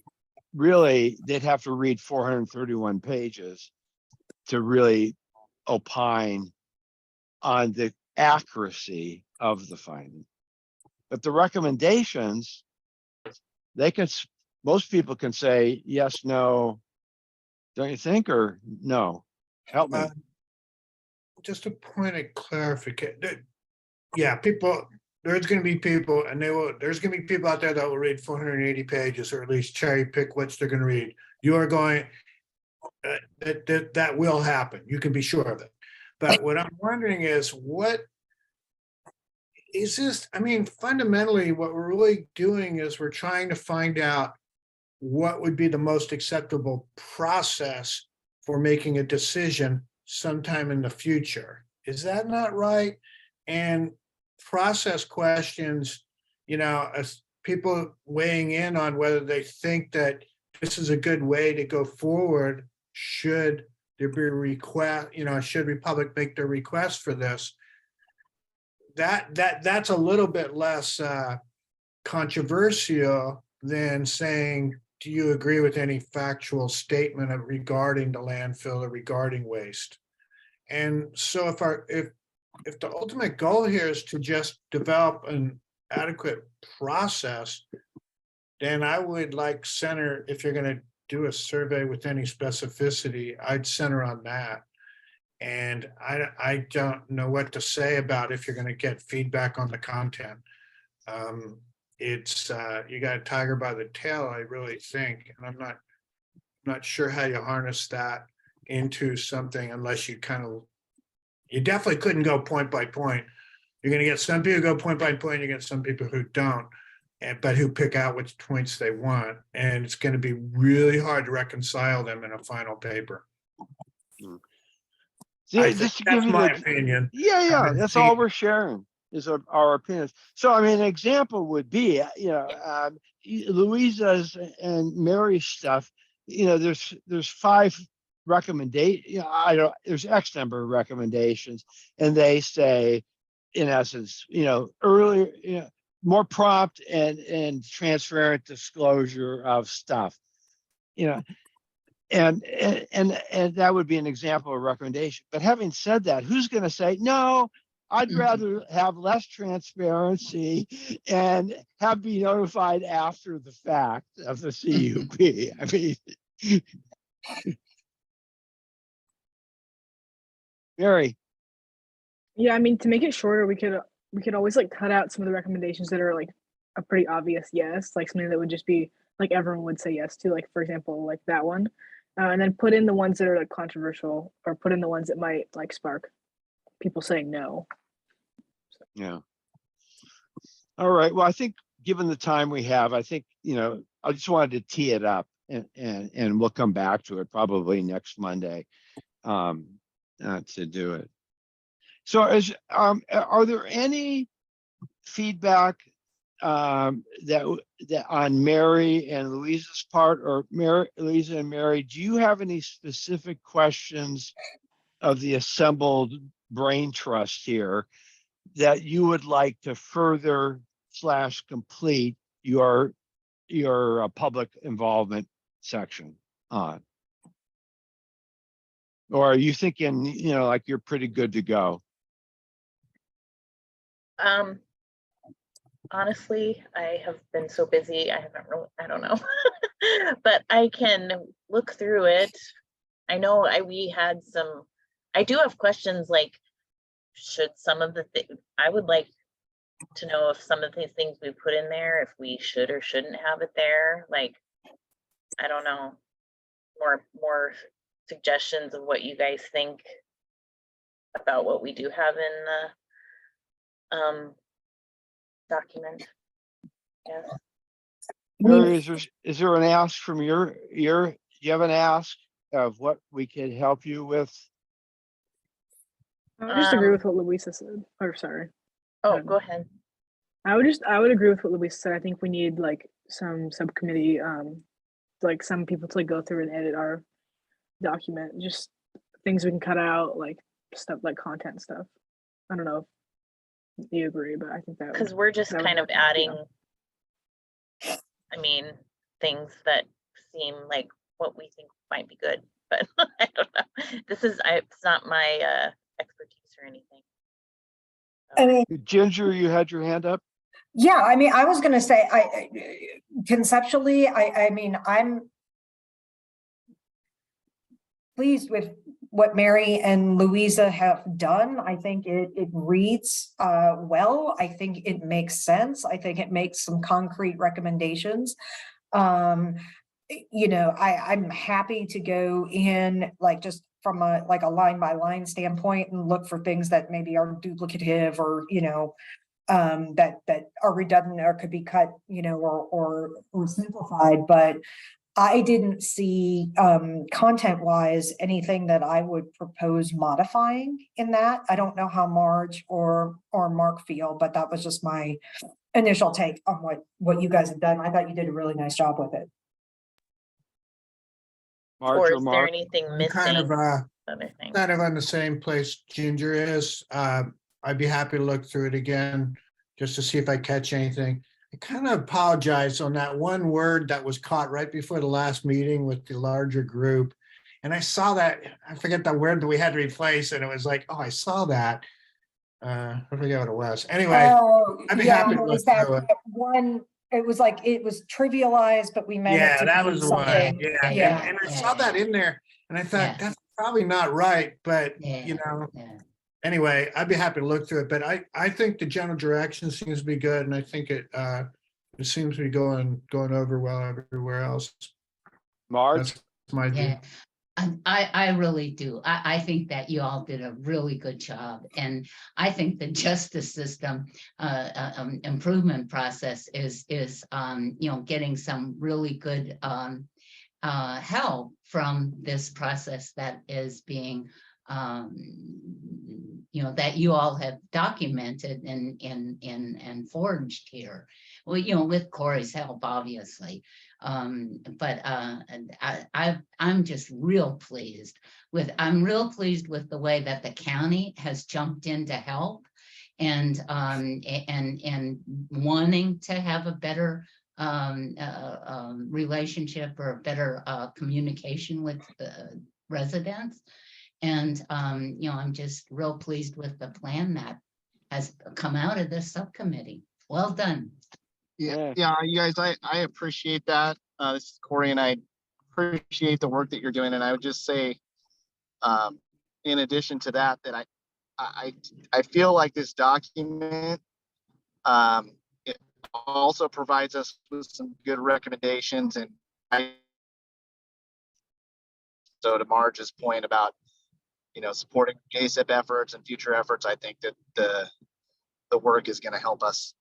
really they'd have to read 431 pages to really opine on the accuracy of the finding. But the recommendations, most people can say yes, no, don't you think, or no? Help me. Just a point of clarification. Yeah, there's going to be people there's going to be people out there that will read 480 pages or at least cherry pick what they're going to read. You are going, that will happen. You can be sure of it. But what I'm wondering is what is this? I mean, fundamentally, what we're really doing is we're trying to find out what would be the most acceptable process for making a decision sometime in the future. Is that not right? And process questions, as people weighing in on whether they think that this is a good way to go forward, should there be a request, should Republic make their request for this? That's a little bit less controversial than saying, do you agree with any factual statement regarding the landfill or regarding waste? And so if the ultimate goal here is to just develop an adequate process, then I would like center, if you're going to do a survey with any specificity, I'd center on that. And I don't know what to say about if you're going to get feedback on the content. It's you got a tiger by the tail, I really think, and I'm not sure how you harness that into something unless you kind of You definitely couldn't go point by point. You're gonna get some people who go point by point, you get some people who don't, but who pick out which points they want. And it's gonna be really hard to reconcile them in a final paper. I think Just to give that's you my the, opinion. yeah, that's all we're sharing is our opinions. So, I mean, an example would be, Louisa's and Mary's stuff, there's 5 recommendations, there's X number of recommendations, and they say, in essence, earlier, more prompt and transparent disclosure of stuff, and that would be an example of recommendation. But having said that, who's going to say, no, I'd rather have less transparency and have be notified after the fact of the CUP? I mean, Mary. Yeah, I mean, to make it shorter, we could always like cut out some of the recommendations that are like a pretty obvious yes, like something that would just be like everyone would say yes to, like for example, like that one, and then put in the ones that are like controversial, or put in the ones that might like spark people saying no. Yeah. All right. Well, I think given the time we have, I think, I just wanted to tee it up, and we'll come back to it probably next Monday to do it. So are there any feedback that on Mary and Louisa's part, or Louisa and Mary, do you have any specific questions of the assembled brain trust here that you would like to further / complete your public involvement section on? Or are you thinking, like you're pretty good to go? Honestly, I have been so busy, I don't know. But I can look through it. I know I do have questions like, should some of the things, I would like to know if some of these things we put in there, if we should or shouldn't have it there. Like, I don't know, more suggestions of what you guys think about what we do have in the document. Yes. Mary, is there an ask from do you have an ask of what we could help you with? I would just agree with what Louisa said. Or sorry. Oh, go ahead. I would agree with what Louisa said. I think we need like some subcommittee, like some people to like go through and edit our document, just things we can cut out, like stuff like content stuff. I don't know if you agree, but I think that because we're just kind of adding, I mean, things that seem like what we think might be good, but I don't know. It's not my expertise or anything. I mean, Ginger, you had your hand up. yeah, I mean, I was going to say, conceptually, I mean, I'm pleased with what Mary and Louisa have done. I think it reads well. I think it makes sense. I think it makes some concrete recommendations. I'm happy to go in like just from a line by line standpoint and look for things that maybe are duplicative or that are redundant or could be cut, or simplified. But I didn't see content wise anything that I would propose modifying in that. I don't know how Marge or Mark feel, but that was just my initial take on what you guys have done. I thought you did a really nice job with it. Marge or or is there Mark? anything I'm missing? kind of Other things. kind of on the same place Ginger is. I'd be happy to look through it again just to see if I catch anything. I kind of apologize on that one word that was caught right before the last meeting with the larger group. And I saw that, I forget the word that we had to replace, and it was like, oh, I saw that. I forget what it was. Anyway, I'd be happy to it look was that through it. one. It was like it was trivialized, but we meant it Yeah, to that be was the one. something. Yeah, Yeah. and I saw that in there, and I thought Yeah. that's probably not right, but Yeah. anyway, I'd be happy to look through it. But I think the general direction seems to be good, and I think it seems to be going over well everywhere else. Marge? That's my view. Yeah. I really do. I think that you all did a really good job. And I think the justice system improvement process is getting some really good help from this process that is being that you all have documented and forged here. Well, with Corey's help, obviously. But I'm just real pleased I'm real pleased with the way that the county has jumped in to help and wanting to have a better relationship or a better communication with the residents. And, I'm just real pleased with the plan that has come out of this subcommittee. Well done. Yeah, you guys, I appreciate that. This is Corey, and I appreciate the work that you're doing. And I would just say, in addition to that, that I feel like this document, it also provides us with some good recommendations. And so to Marge's point about, supporting JSIP efforts and future efforts, I think that the work is going to help us.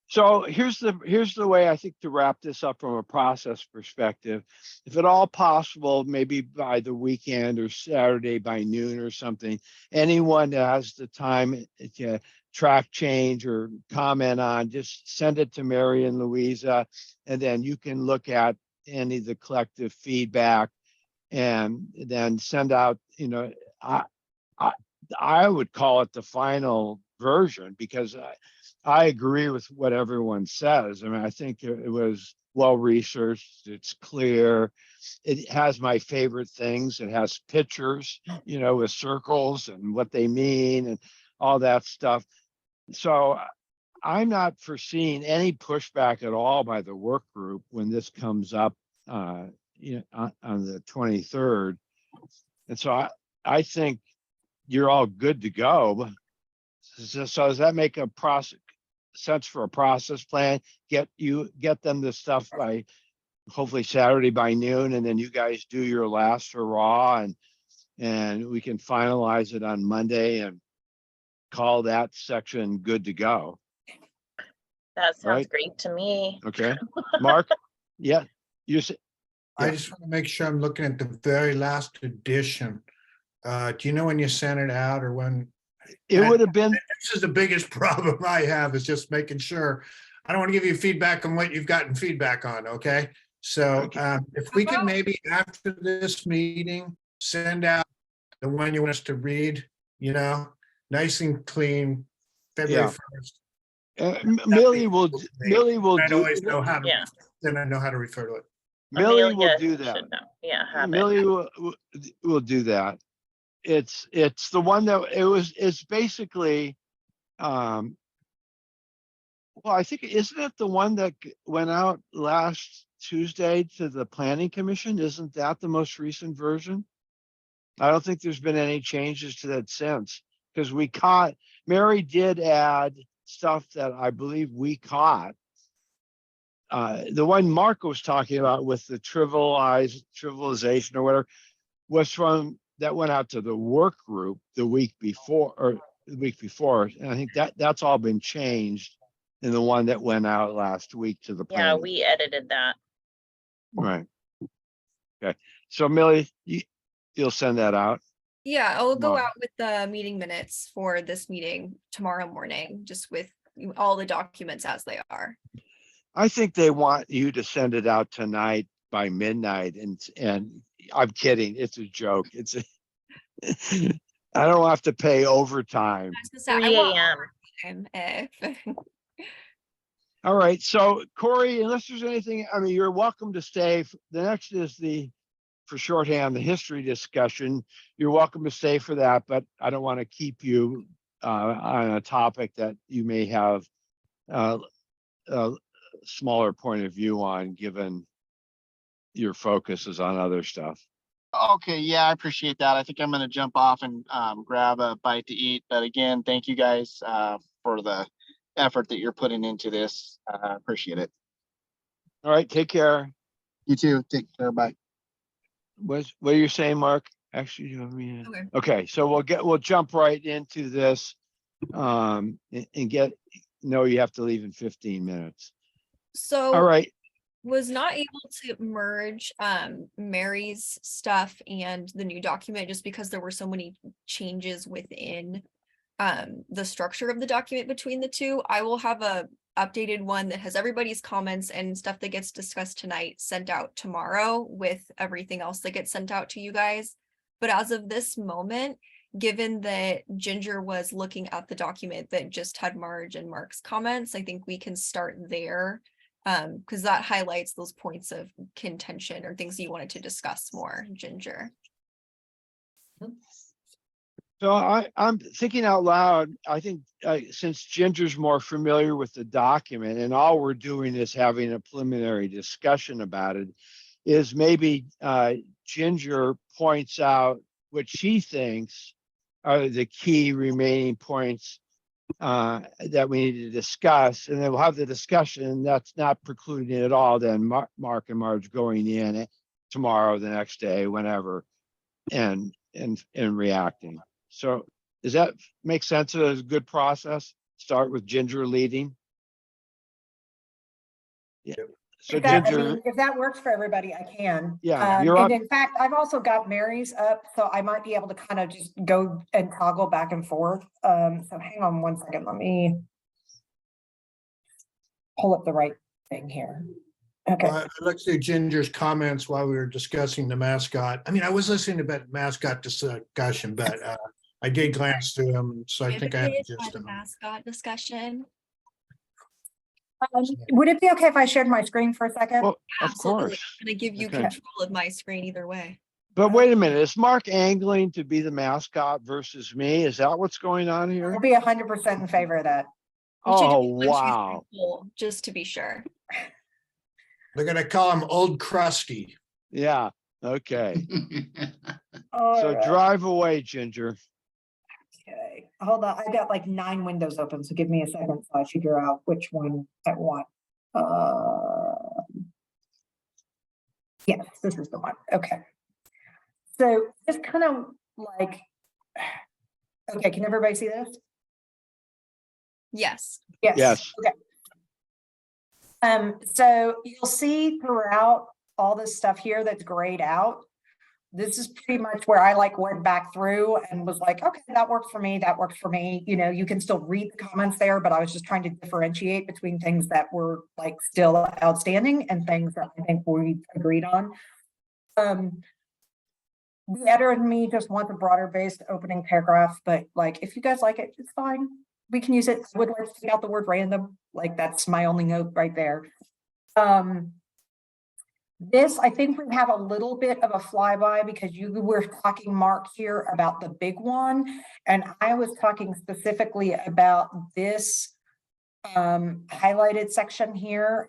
So here's the way I think to wrap this up from a process perspective. If at all possible, maybe by the weekend or Saturday by noon or something, anyone that has the time to track change or comment on, just send it to Mary and Louisa, and then you can look at any of the collective feedback and then send out, I would call it the final version, because I agree with what everyone says. I mean, I think it was well researched. It's clear. It has my favorite things. It has pictures, with circles and what they mean and all that stuff. So I'm not foreseeing any pushback at all by the work group when this comes up on the 23rd. And so I think you're all good to go. So does that make a sense for a process plan? Get them the stuff by hopefully Saturday by noon, and then you guys do your last hurrah, and we can finalize it on Monday and call that section good to go. That sounds Right? great to me. Okay, Mark. Yeah, you say. I just want to make sure I'm looking at the very last edition. Do you know when you sent it out or when? It would have been. This is the biggest problem I have, is just making sure. I don't want to give you feedback on what you've gotten feedback on, okay? So if we could maybe after this meeting, send out the one you want us to read, nice and clean, February 1st. Millie will I do. always know how to, Yeah. then I know how to refer to it. Millie will Amelia do that. should know. Yeah, have Millie it. will do that. It's the one that it's basically, well, I think, isn't it the one that went out last Tuesday to the Planning Commission? Isn't that the most recent version? I don't think there's been any changes to that since, because Mary did add stuff that I believe we caught. The one Mark was talking about with the trivialization or whatever was that went out to the work group the week before. And I think that's all been changed in the one that went out last week to the Yeah, planning. we edited that. Right. Okay. So Millie, you'll send that out. Yeah, I'll go Tomorrow. out with the meeting minutes for this meeting tomorrow morning, just with all the documents as they are. I think they want you to send it out tonight by midnight, and I'm kidding. It's a joke. I don't have to pay overtime. I was gonna say, 3 I want a.m. overtime if All right. So Corey, unless there's anything, I mean, you're welcome to stay. The next is for shorthand, the history discussion. You're welcome to stay for that, but I don't want to keep you on a topic that you may have a smaller point of view on, given your focus is on other stuff. Okay, yeah, I appreciate that. I think I'm going to jump off and grab a bite to eat. But again, thank you guys for the effort that you're putting into this. Appreciate it. All right. Take care. You too. Take care. Bye. what are you saying, Mark? Actually, you have me. Okay. Okay, so we'll jump right into this. And no, you have to leave in 15 minutes. So All right. was not able to merge Mary's stuff and the new document just because there were so many changes within the structure of the document between the two. I will have a updated one that has everybody's comments and stuff that gets discussed tonight sent out tomorrow with everything else that gets sent out to you guys. But as of this moment, given that Ginger was looking at the document that just had Marge and Mark's comments, I think we can start there. Because that highlights those points of contention or things you wanted to discuss more, Ginger. So I'm thinking out loud. I think since Ginger's more familiar with the document and all we're doing is having a preliminary discussion about it, is maybe Ginger points out what she thinks are the key remaining points that we need to discuss, and then we'll have the discussion. That's not precluding at all then Mark and Marge going in tomorrow, the next day, whenever, and reacting. So does that make sense? As a good process? Start with Ginger leading. Yeah. So If that, I Ginger, mean, if that works for everybody, I can. Yeah, you're up. And in fact, I've also got Mary's up, so I might be able to kind of just go and toggle back and forth. So hang on one second, let me pull up the right thing here. Okay. I looked through Ginger's comments while we were discussing the mascot. I mean, I was listening to that mascot discussion, but I did glance through them, so I think I have just a mascot discussion. Would it be okay if I shared my screen for a second? Well, of Absolutely. course. I'm gonna give you Okay. control of my screen either way. But wait a minute, is Mark angling to be the mascot versus me? Is that what's going on here? I'll be 100% in favor of that. We should do Oh, a 1, 2, 3 wow. poll, just to be sure. They're gonna call him Old Krusty. Yeah, okay. All So right. drive away, Ginger. Okay, hold on. I've got like 9 windows open, so give me a second so I figure out which one I want. Yes, this is the one. Okay. So just kind of like, okay, can everybody see this? Yes. Yes. Okay. So you'll see throughout all this stuff here that's grayed out. This is pretty much where I like went back through and was like, okay, that works for me. That works for me. You know, you can still read the comments there, but I was just trying to differentiate between things that were like still outstanding and things that I think we agreed on. The editor and me just want a broader based opening paragraph, but like, if you guys like it, it's fine. We can use it. I would like to take out the word random. Like that's my only note right there. This, I think we have a little bit of a flyby because you were talking, Mark, here about the big one. And I was talking specifically about this highlighted section here,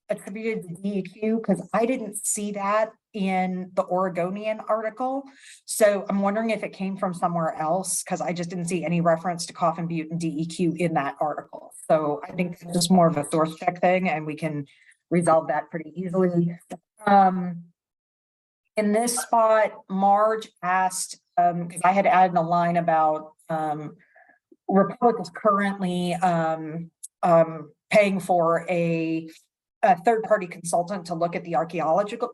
attributed to DEQ, because I didn't see that in the Oregonian article. So I'm wondering if it came from somewhere else, because I just didn't see any reference to Coffin Butte and DEQ in that article. So I think it's just more of a source check thing, and we can resolve that pretty easily. In this spot, Marge asked, because I had added a line about Republic is currently paying for a third-party consultant to look at the archaeological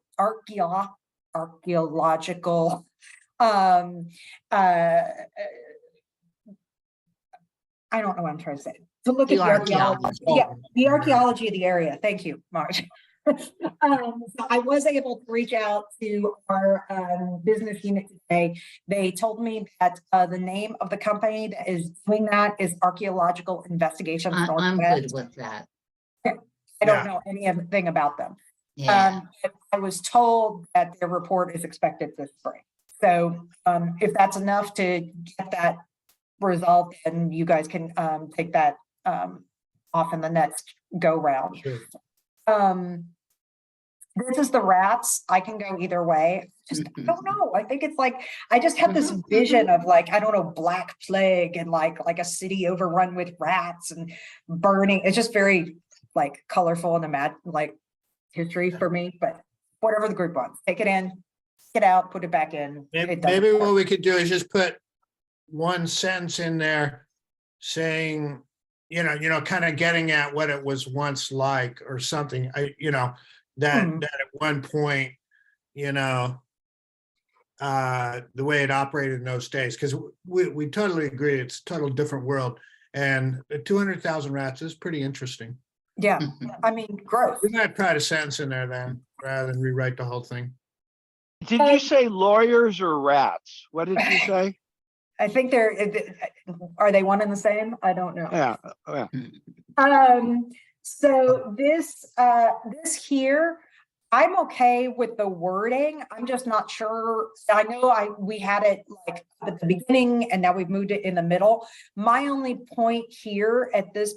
I don't know what I'm trying to say. To look The at the archaeology. archaeology. Yeah, the archaeology of the area. Thank you, Marge. So I was able to reach out to our business unit today. They told me that the name of the company that is doing that is Archaeological Investigations I'm good Northwest. with that. I don't know anything about them. Yeah. But I was told that their report is expected this spring. So if that's enough to get that resolved, then you guys can take that off in the next go round. Sure. This is the rats. I can go either way. Just I don't know. I think it's like I just have this vision of like, I don't know, Black Plague and like a city overrun with rats and burning. It's just very like colorful and like history for me, but whatever the group wants, take it in. get out, put it back in. It doesn't Maybe work. what we could do is just put one sentence in there saying, kind of getting at what it was once like or something, that at one point, the way it operated in those days, because we totally agree, it's a total different world. And the 200,000 rats is pretty interesting. Yeah, I mean, gross. We might try a sentence in there then, rather than rewrite the whole thing. Did you say lawyers or rats? What did you say? I think are they one and the same? I don't know. Yeah, yeah. So this here, I'm okay with the wording. I'm just not sure. I know we had it like at the beginning and now we've moved it in the middle. My only point here at this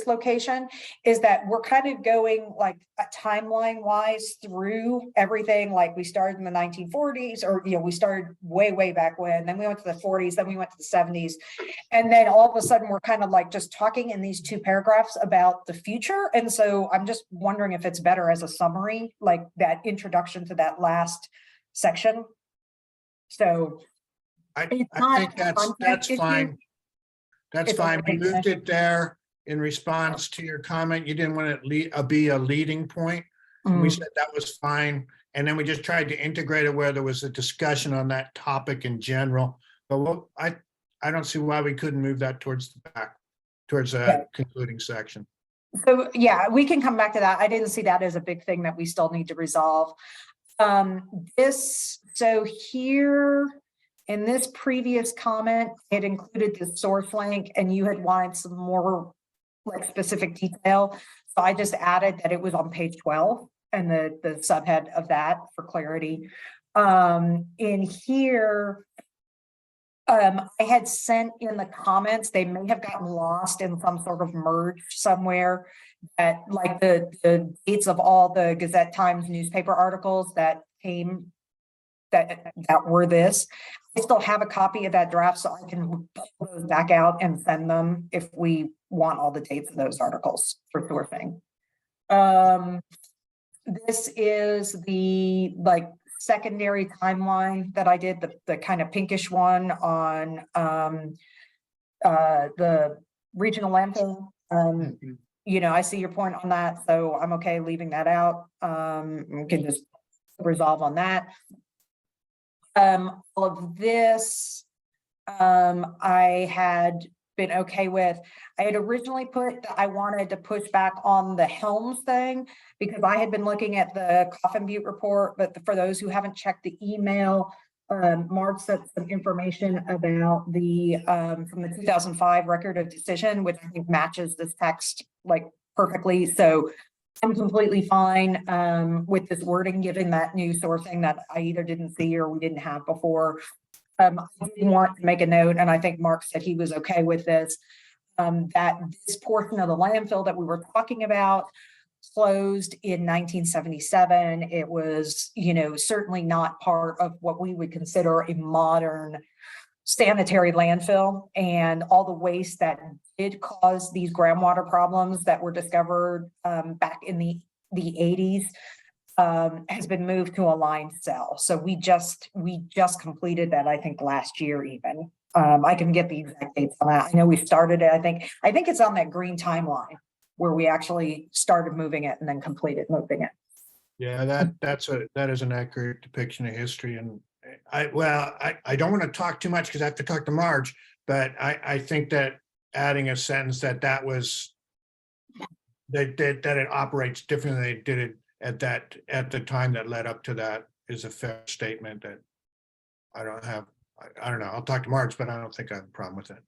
location is that we're kind of going like a timeline wise through everything. Like we started in the 1940s, or we started way back when, then we went to the 40s, then we went to the 70s, and then all of a sudden we're kind of like just talking in these 2 paragraphs about the future. And so I'm just wondering if it's better as a summary, like that introduction to that last section. So I it's not think a that's content issue. fine. That's It's a fine. We wording moved issue. it there in response to your comment. You didn't want it be a leading point. We said that was fine. And then we just tried to integrate it where there was a discussion on that topic in general. But I don't see why we couldn't move that towards the back, towards the concluding section. So yeah, we can come back to that. I didn't see that as a big thing that we still need to resolve. So here in this previous comment, it included the source link and you had wanted some more like specific detail. So I just added that it was on page 12 and the subhead of that for clarity. In here, I had sent in the comments, they may have gotten lost in some sort of merge somewhere, that like the dates of all the Gazette Times newspaper articles that came that were this. I still have a copy of that draft, so I can pull those back out and send them if we want all the dates of those articles for sourcing. This is the like secondary timeline that I did, the kind of pinkish one on the regional landfill. I see your point on that, so I'm okay leaving that out. We can just resolve on that. All of this, I had been okay with. I had originally put that I wanted to push back on the Helms thing because I had been looking at the Coffin Butte report, but for those who haven't checked the email, Mark sent some information about the from the 2005 record of decision, which I think matches this text like perfectly. So I'm completely fine with this wording, given that new sourcing that I either didn't see or we didn't have before. I didn't want to make a note, and I think Mark said he was okay with this, that this portion of the landfill that we were talking about closed in 1977. It was, certainly not part of what we would consider a modern sanitary landfill, and all the waste that did cause these groundwater problems that were discovered back in the 80s has been moved to a lined cell. So we just completed that, I think last year even. I can get the exact dates on that. I know we started it. I think it's on that green timeline where we actually started moving it and then completed moving it. Yeah, that is an accurate depiction of history. And I don't want to talk too much because I have to talk to Marge, but I think that adding a sentence that it operates differently than they did it at the time that led up to that is a fair statement that I don't know. I'll talk to Marge, but I don't think I have a problem with it.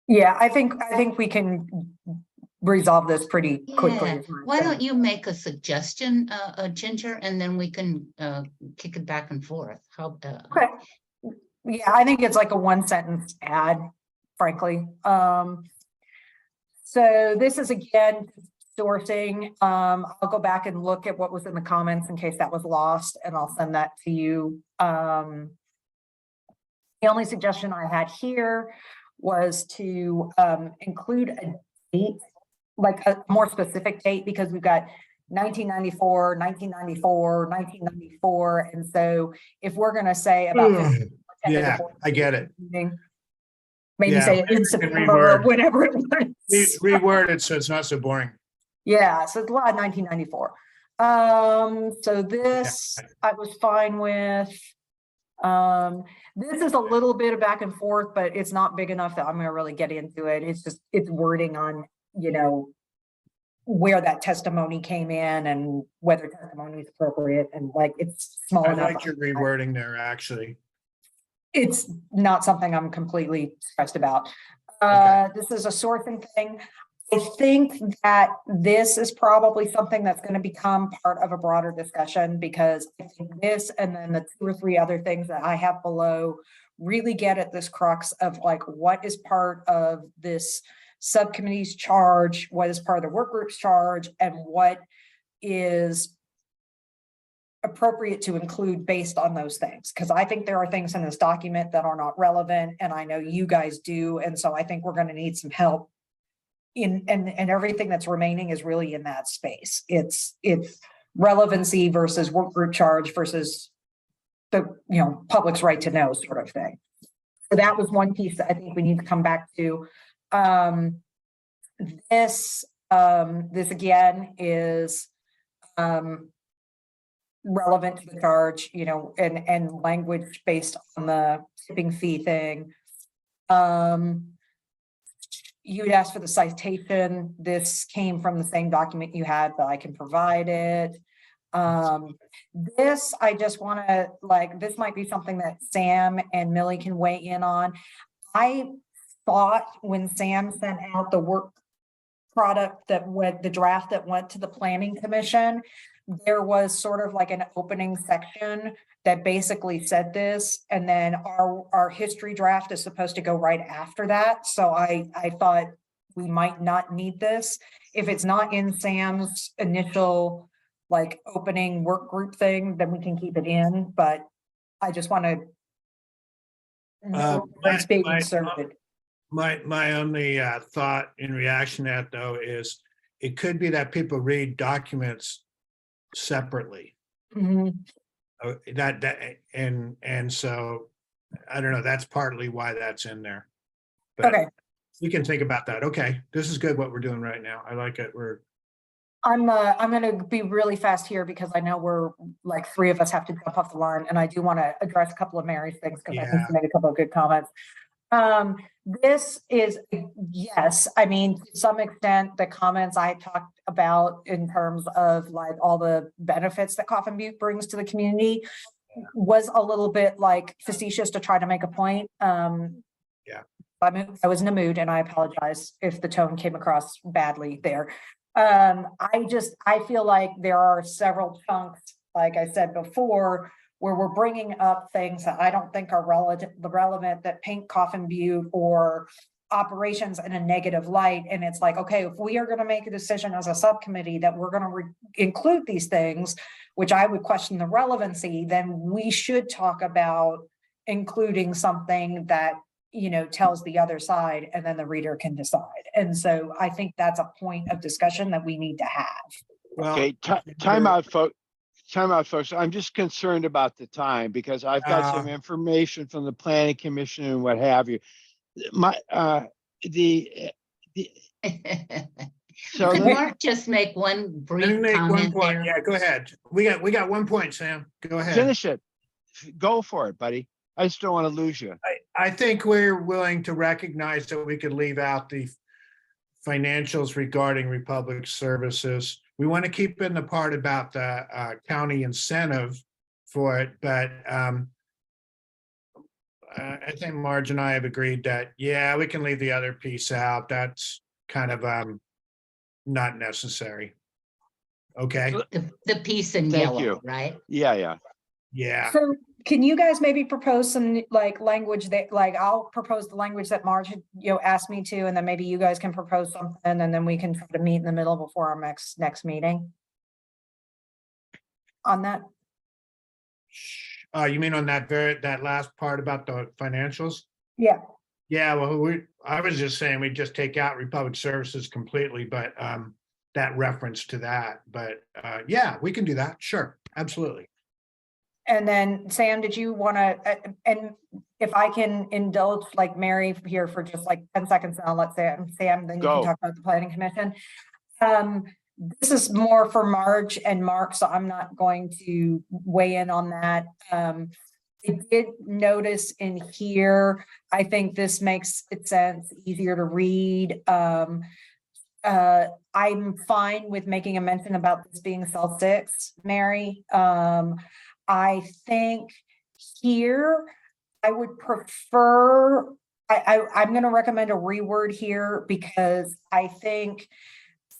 Yeah, I think we can resolve this pretty quickly. Yeah. Why don't you make a suggestion, Ginger, and then we can kick it back and forth. Okay. Yeah, I think it's like a 1-sentence ad, frankly. So this is again sourcing. I'll go back and look at what was in the comments in case that was lost, and I'll send that to you. The only suggestion I had here was to include a date, like a more specific date, because we've got 1994, 1994, 1994. And so if we're gonna say about. 50% of the Yeah, board I get it. meeting, maybe Yeah, say it in maybe we can September or reword. whatever it was. Reword it so it's not so boring. Yeah, so it's a lot of 1994. So this I was fine with. This is a little bit of back and forth, but it's not big enough that I'm gonna really get into it. It's just, it's wording on, you know, where that testimony came in and whether testimony is appropriate, and like, it's small I enough. like your rewording there, actually. It's not something I'm completely stressed about. Okay. This is a sourcing thing. I think that this is probably something that's going to become part of a broader discussion, because I think this and then the 2 or 3 other things that I have below really get at this crux of like, what is part of this subcommittee's charge, what is part of the work group's charge, and what is appropriate to include based on those things. Because I think there are things in this document that are not relevant, and I know you guys do. And so I think we're going to need some help and everything that's remaining is really in that space. It's relevancy versus work group charge versus the, you know, public's right to know sort of thing. So that was one piece that I think we need to come back to. This again is relevant to the charge, you know, and language based on the tipping fee thing. You'd asked for the citation. This came from the same document you had, but I can provide it. This, I just want to, like, this might be something that Sam and Millie can weigh in on. I thought when Sam sent out the work product that went, the draft that went to the Planning Commission, there was sort of like an opening section that basically said this, and then our history draft is supposed to go right after that. So I thought we might not need this. If it's not in Sam's initial like opening work group thing, then we can keep it in, but I just want to it's being inserted. My only thought in reaction to that though is it could be that people read documents separately. Mhm. And so I don't know, that's partly why that's in there. But Okay, we can think about that. Okay, this is good what we're doing right now. I like it. I'm gonna be really fast here because I know we're like 3 of us have to jump off the line, and I do want to address a couple of Mary's things because I think she made a couple of good comments. This is, yes, I mean, to some extent, the comments I talked about in terms of like all the benefits that Coffin Butte brings to the community was a little bit like facetious to try to make a point. Yeah. I was in a mood, and I apologize if the tone came across badly there. I feel like there are several chunks, like I said before, where we're bringing up things that I don't think are relevant that paint Coffin Butte or operations in a negative light. And it's like, okay, if we are going to make a decision as a subcommittee that we're going to include these things, which I would question the relevancy, then we should talk about including something that, you know, tells the other side, and then the reader can decide. And so I think that's a point of discussion that we need to have. Well, Okay, time out, folks. Time out, folks. I'm just concerned about the time because I've got some information from the Planning Commission and what have you. My, so Could let me- Mark just make one let me brief make one comment point. there? Yeah, go ahead. We got 1 point, Sam. Go ahead. finish it. Go for it, buddy. I just don't want to lose you. I think we're willing to recognize that we could leave out the financials regarding Republic Services. We want to keep in the part about the county incentive for it, but I think Marge and I have agreed that, yeah, we can leave the other piece out. That's kind of not necessary. Okay, The piece in Thank yellow, you. right? Yeah. yeah. So can you guys maybe propose some like language that, like, I'll propose the language that Marge had, you know, asked me to, and then maybe you guys can propose something, and then we can try to meet in the middle before our next meeting on that. You mean on that last part about the financials? Yeah. Yeah, well, I was just saying we just take out Republic Services completely, but that reference to that, but yeah, we can do that. Sure, absolutely. And then Sam, did you want to, and if I can indulge like Mary here for just like 10 seconds, and I'll let Sam, then you can Go. talk about the planning commission. This is more for Marge and Mark, so I'm not going to weigh in on that. I did notice in here, I think this makes it sense, easier to read. I'm fine with making a mention about this being cell 6, Mary. I think here, I would prefer, I'm gonna recommend a reword here because I think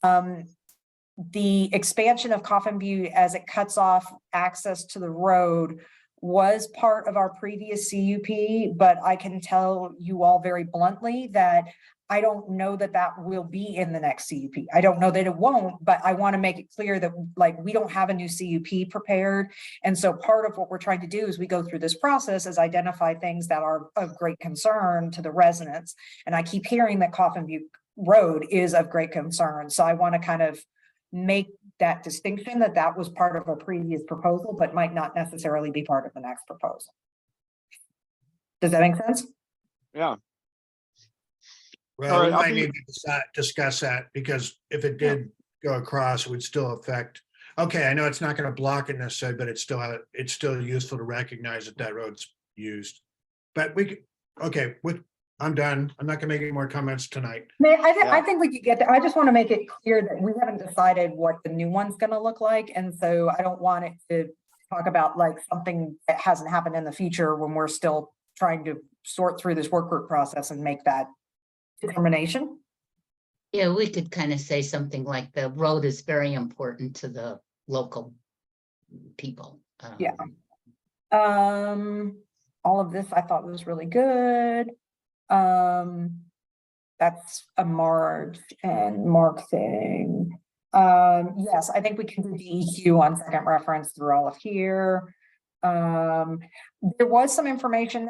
the expansion of Coffin View as it cuts off access to the road was part of our previous CUP, but I can tell you all very bluntly that I don't know that that will be in the next CUP. I don't know that it won't, but I want to make it clear that like we don't have a new CUP prepared. And so part of what we're trying to do as we go through this process is identify things that are of great concern to the residents. And I keep hearing that Coffin View Road is of great concern. So I want to kind of make that distinction that that was part of a previous proposal, but might not necessarily be part of the next proposal. Does that make sense? Yeah. Well, All right, we I'll might be- need to discuss that because if it did go across, it would still affect. Okay, I know it's not going to block it necessarily, but it's still useful to recognize that that road's used. But we could, okay, I'm done. I'm not going to make any more comments tonight. I think we could get there. I just want to make it clear that we haven't decided what the new one's going to look like. And so I don't want it to talk about like something that hasn't happened in the future when we're still trying to sort through this work group process and make that determination. Yeah, we could kind of say something like the road is very important to the local people. Yeah. All of this I thought was really good. That's a Marge and Mark thing. Yes, I think we can do DEQ on second reference through all of here. There was some information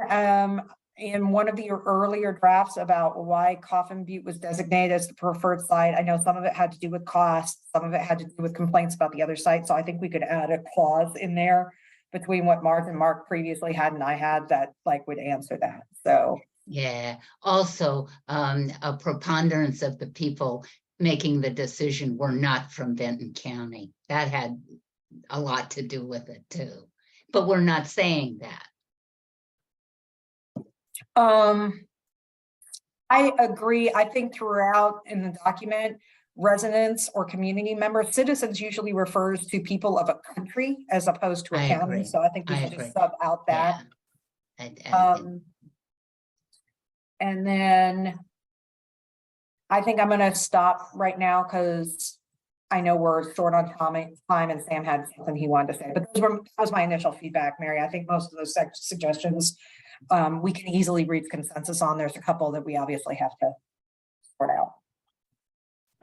in one of the earlier drafts about why Coffin Butte was designated as the preferred site. I know some of it had to do with cost, some of it had to do with complaints about the other site. So I think we could add a clause in there between what Marge and Mark previously had and I had that like would answer that. So Yeah, also, a preponderance of the people making the decision were not from Benton County. That had a lot to do with it too, but we're not saying that. I agree. I think throughout in the document, residents or community members, citizens usually refers to people of a country as opposed to a I county. agree. So I think we I should agree. just sub out that. Yeah. And then I think I'm gonna stop right now because I know we're short on time and Sam had something he wanted to say, but that was my initial feedback, Mary. I think most of those suggestions we can easily reach consensus on. There's a couple that we obviously have to sort out.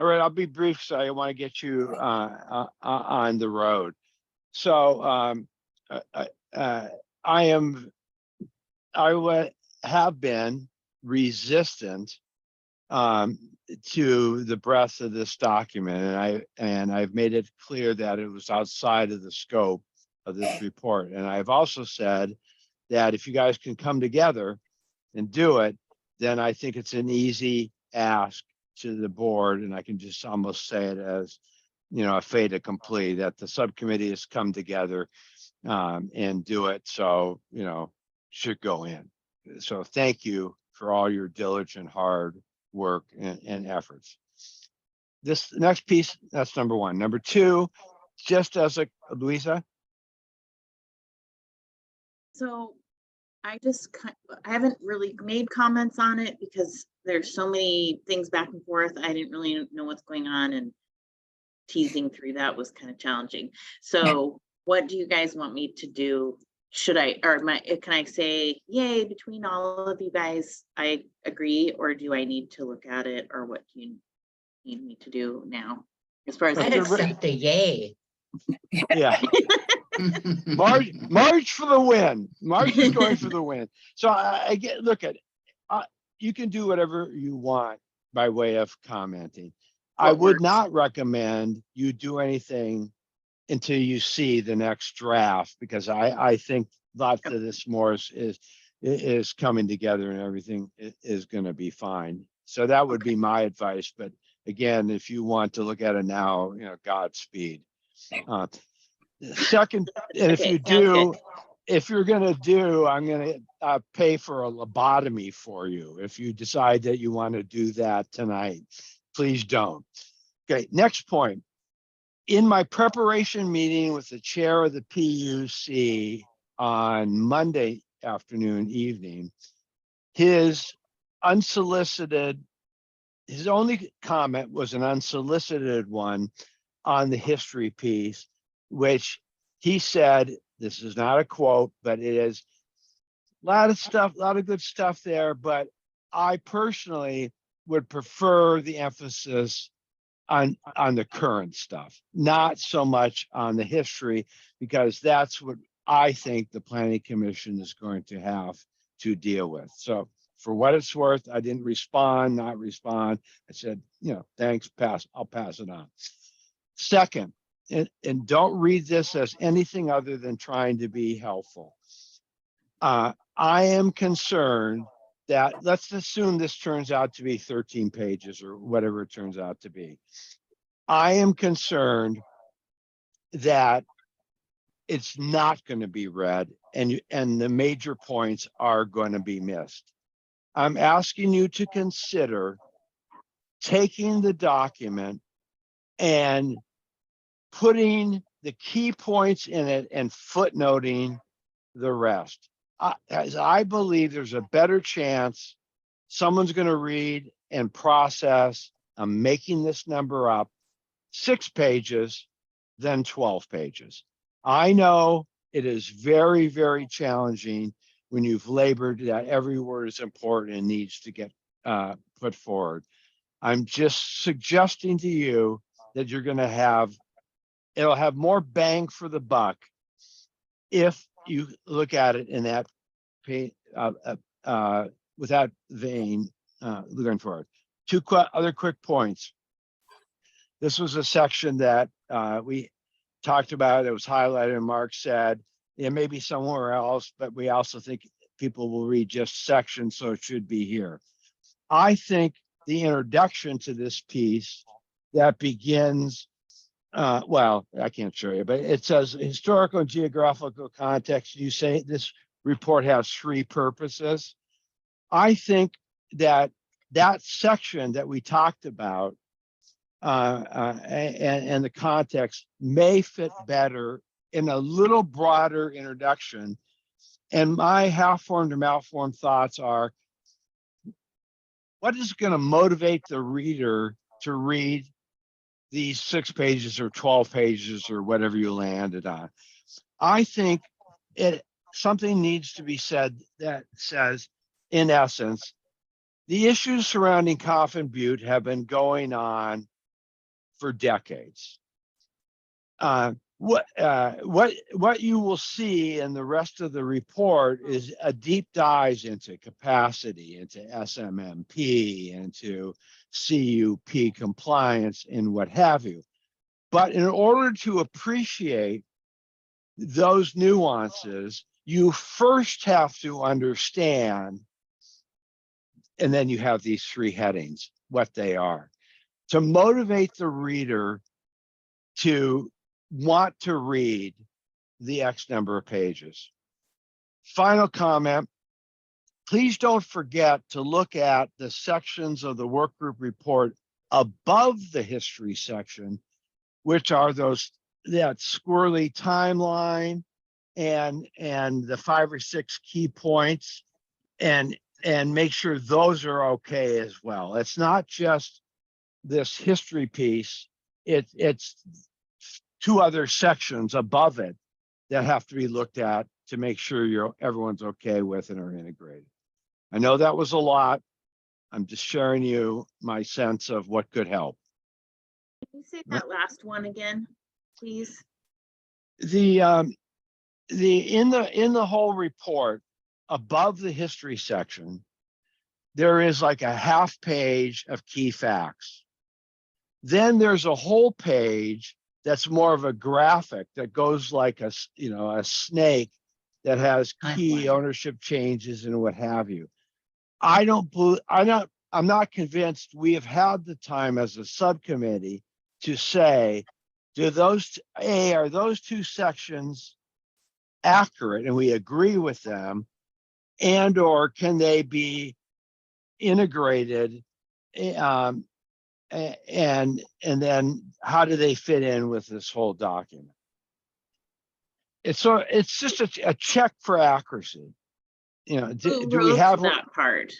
All right, I'll be brief, so I want to get you on the road. So I have been resistant to the breadth of this document, and I've made it clear that it was outside of the scope of this report. And I've also said that if you guys can come together and do it, then I think it's an easy ask to the board, and I can just almost say it as, you know, a fait accompli, that the subcommittee has come together and do it. So, you know, should go in. So thank you for all your diligent, hard work and efforts. This next piece, that's number one. Number two, just as a Louisa. So I haven't really made comments on it because there's so many things back and forth. I didn't really know what's going on, and teasing through that was kind of challenging. So what do you guys want me to do? Can I say, yay, between all of you guys, I agree, or do I need to look at it, or what do you need me to do now? As far as I'd accept a yay. Yeah. March for the win. March is going for the win. So I get, look at, you can do whatever you want by way of commenting. I What would works? not recommend you do anything until you see the next draft, because I think lots of this more is coming together and everything is going to be fine. So that would be my advice. But again, if you want to look at it now, Godspeed. Second, and if Okay, you sounds good. do, if you're going to do, I'm going to pay for a lobotomy for you. If you decide that you want to do that tonight, please don't. Okay, next point. In my preparation meeting with the chair of the PUC on Monday afternoon, evening, his only comment was an unsolicited one on the history piece, which he said, this is not a quote, but it is a lot of stuff, a lot of good stuff there, but I personally would prefer the emphasis on the current stuff, not so much on the history, because that's what I think the planning commission is going to have to deal with. So for what it's worth, I didn't not respond. I said, thanks, pass. I'll pass it on. Second, and don't read this as anything other than trying to be helpful. I am concerned that, let's assume this turns out to be 13 pages or whatever it turns out to be. I am concerned that it's not going to be read and the major points are going to be missed. I'm asking you to consider taking the document and putting the key points in it and footnoting the rest. As I believe there's a better chance someone's going to read and process, I'm making this number up, 6 pages than 12 pages. I know it is very, very challenging when you've labored that every word is important and needs to get put forward. I'm just suggesting to you that you're going to it'll have more bang for the buck if you look at it in that with that vein going forward. Two other quick points. This was a section that we talked about. It was highlighted, and Mark said it may be somewhere else, but we also think people will read just sections, so it should be here. I think the introduction to this piece that begins, well, I can't show you, but it says historical and geographical context. You say this report has 3 purposes. I think that section that we talked about and the context may fit better in a little broader introduction. And my half-formed or malformed thoughts are, what is going to motivate the reader to read these 6 pages or 12 pages or whatever you landed on? I think something needs to be said that says, in essence, the issues surrounding Coffin Butte have been going on for decades. What you will see in the rest of the report is a deep dive into capacity, into SMMP, into CUP compliance, and what have you. But in order to appreciate those nuances, you first have to understand, and then you have these 3 headings, what they are, to motivate the reader to want to read the X number of pages. Final comment, please don't forget to look at the sections of the work group report above the history section, which are that squirrely timeline and the 5 or 6 key points, and make sure those are okay as well. It's not just this history piece, it's 2 other sections above it that have to be looked at to make sure everyone's okay with and are integrated. I know that was a lot. I'm just sharing you my sense of what could help. Can you say that last one again, please? In the whole report, above the history section, there is like a half page of key facts. Then there's a whole page that's more of a graphic that goes like a snake that has key Timeline. ownership changes and what have you. I'm not convinced we have had the time as a subcommittee to say, are those two sections accurate and we agree with them, and or can they be integrated, and then how do they fit in with this whole document? It's just a check for accuracy. Who Do we wrote have that part?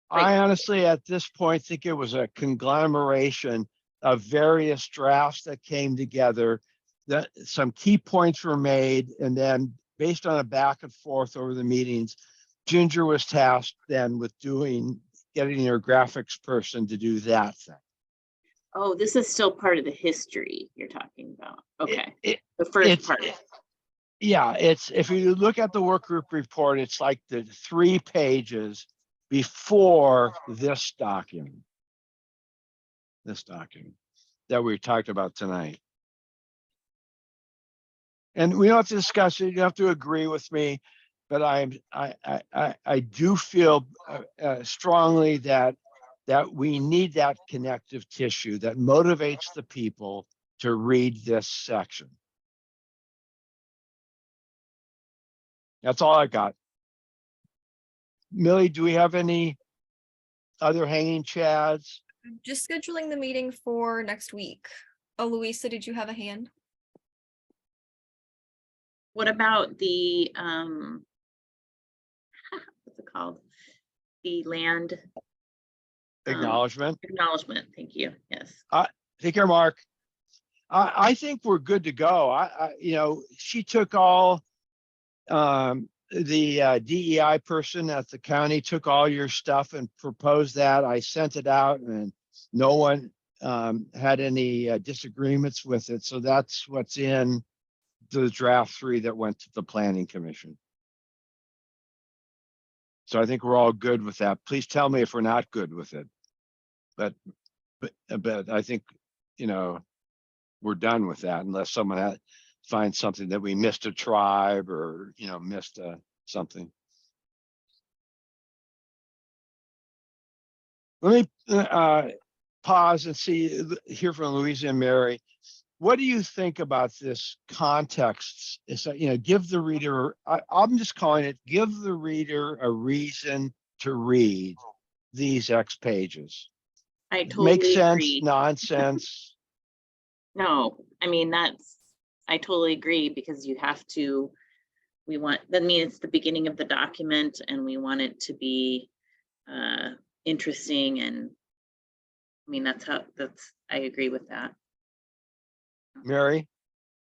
I honestly, at this point, think it was a conglomeration of various drafts that came together, that some key points were made, and then based on a back and forth over the meetings, Ginger was tasked then with getting her graphics person to do that thing. Oh, this is still part of the history you're talking about. Okay, The first part. Yeah, if you look at the work group report, it's like the 3 pages before this document that we talked about tonight. And we don't have to discuss it. You don't have to agree with me, but I do feel strongly that we need that connective tissue that motivates the people to read this section. That's all I got. Millie, do we have any other hanging chads? Just scheduling the meeting for next week. Oh, Louisa, did you have a hand? What about the what's it called? The land Acknowledgement. Acknowledgement. Thank you. Yes. Take care, Mark. I think we're good to go. She took all the DEI person at the county took all your stuff and proposed that. I sent it out and no one had any disagreements with it. So that's what's in the draft 3 that went to the Planning Commission. So I think we're all good with that. Please tell me if we're not good with it. But I think, we're done with that unless someone finds something that we missed a tribe or, missed something. Let me pause and hear from Louisa and Mary. What do you think about this context? Is give the reader, I'm just calling it, give the reader a reason to read these X pages. I totally Make sense, agree. nonsense. No, I mean, I totally agree because you have to, it's the beginning of the document and we want it to be interesting. And I mean, I agree with that. Mary?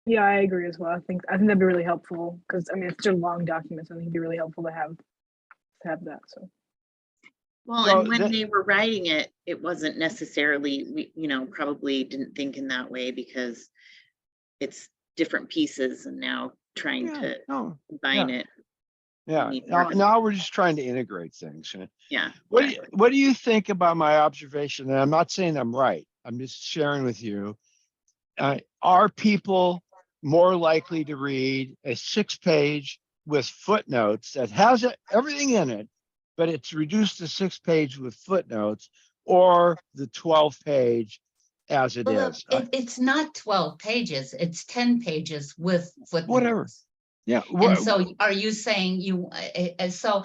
Yeah, I agree as well. I think that'd be really helpful because it's such a long document, so I think it'd be really helpful to have that. So. Well, So and when they were writing it, it wasn't necessarily, probably didn't think in that way because it's different pieces and now trying to combine it. Yeah, now we're just trying to integrate things. Yeah. What do you think about my observation? And I'm not saying I'm right. I'm just sharing with you. Are people more likely to read a 6-page with footnotes that has everything in it, but it's reduced to 6-page with footnotes, or the 12-page as it is? It's not 12 pages, it's 10 pages with footnotes. Whatever. Yeah. And so are you saying so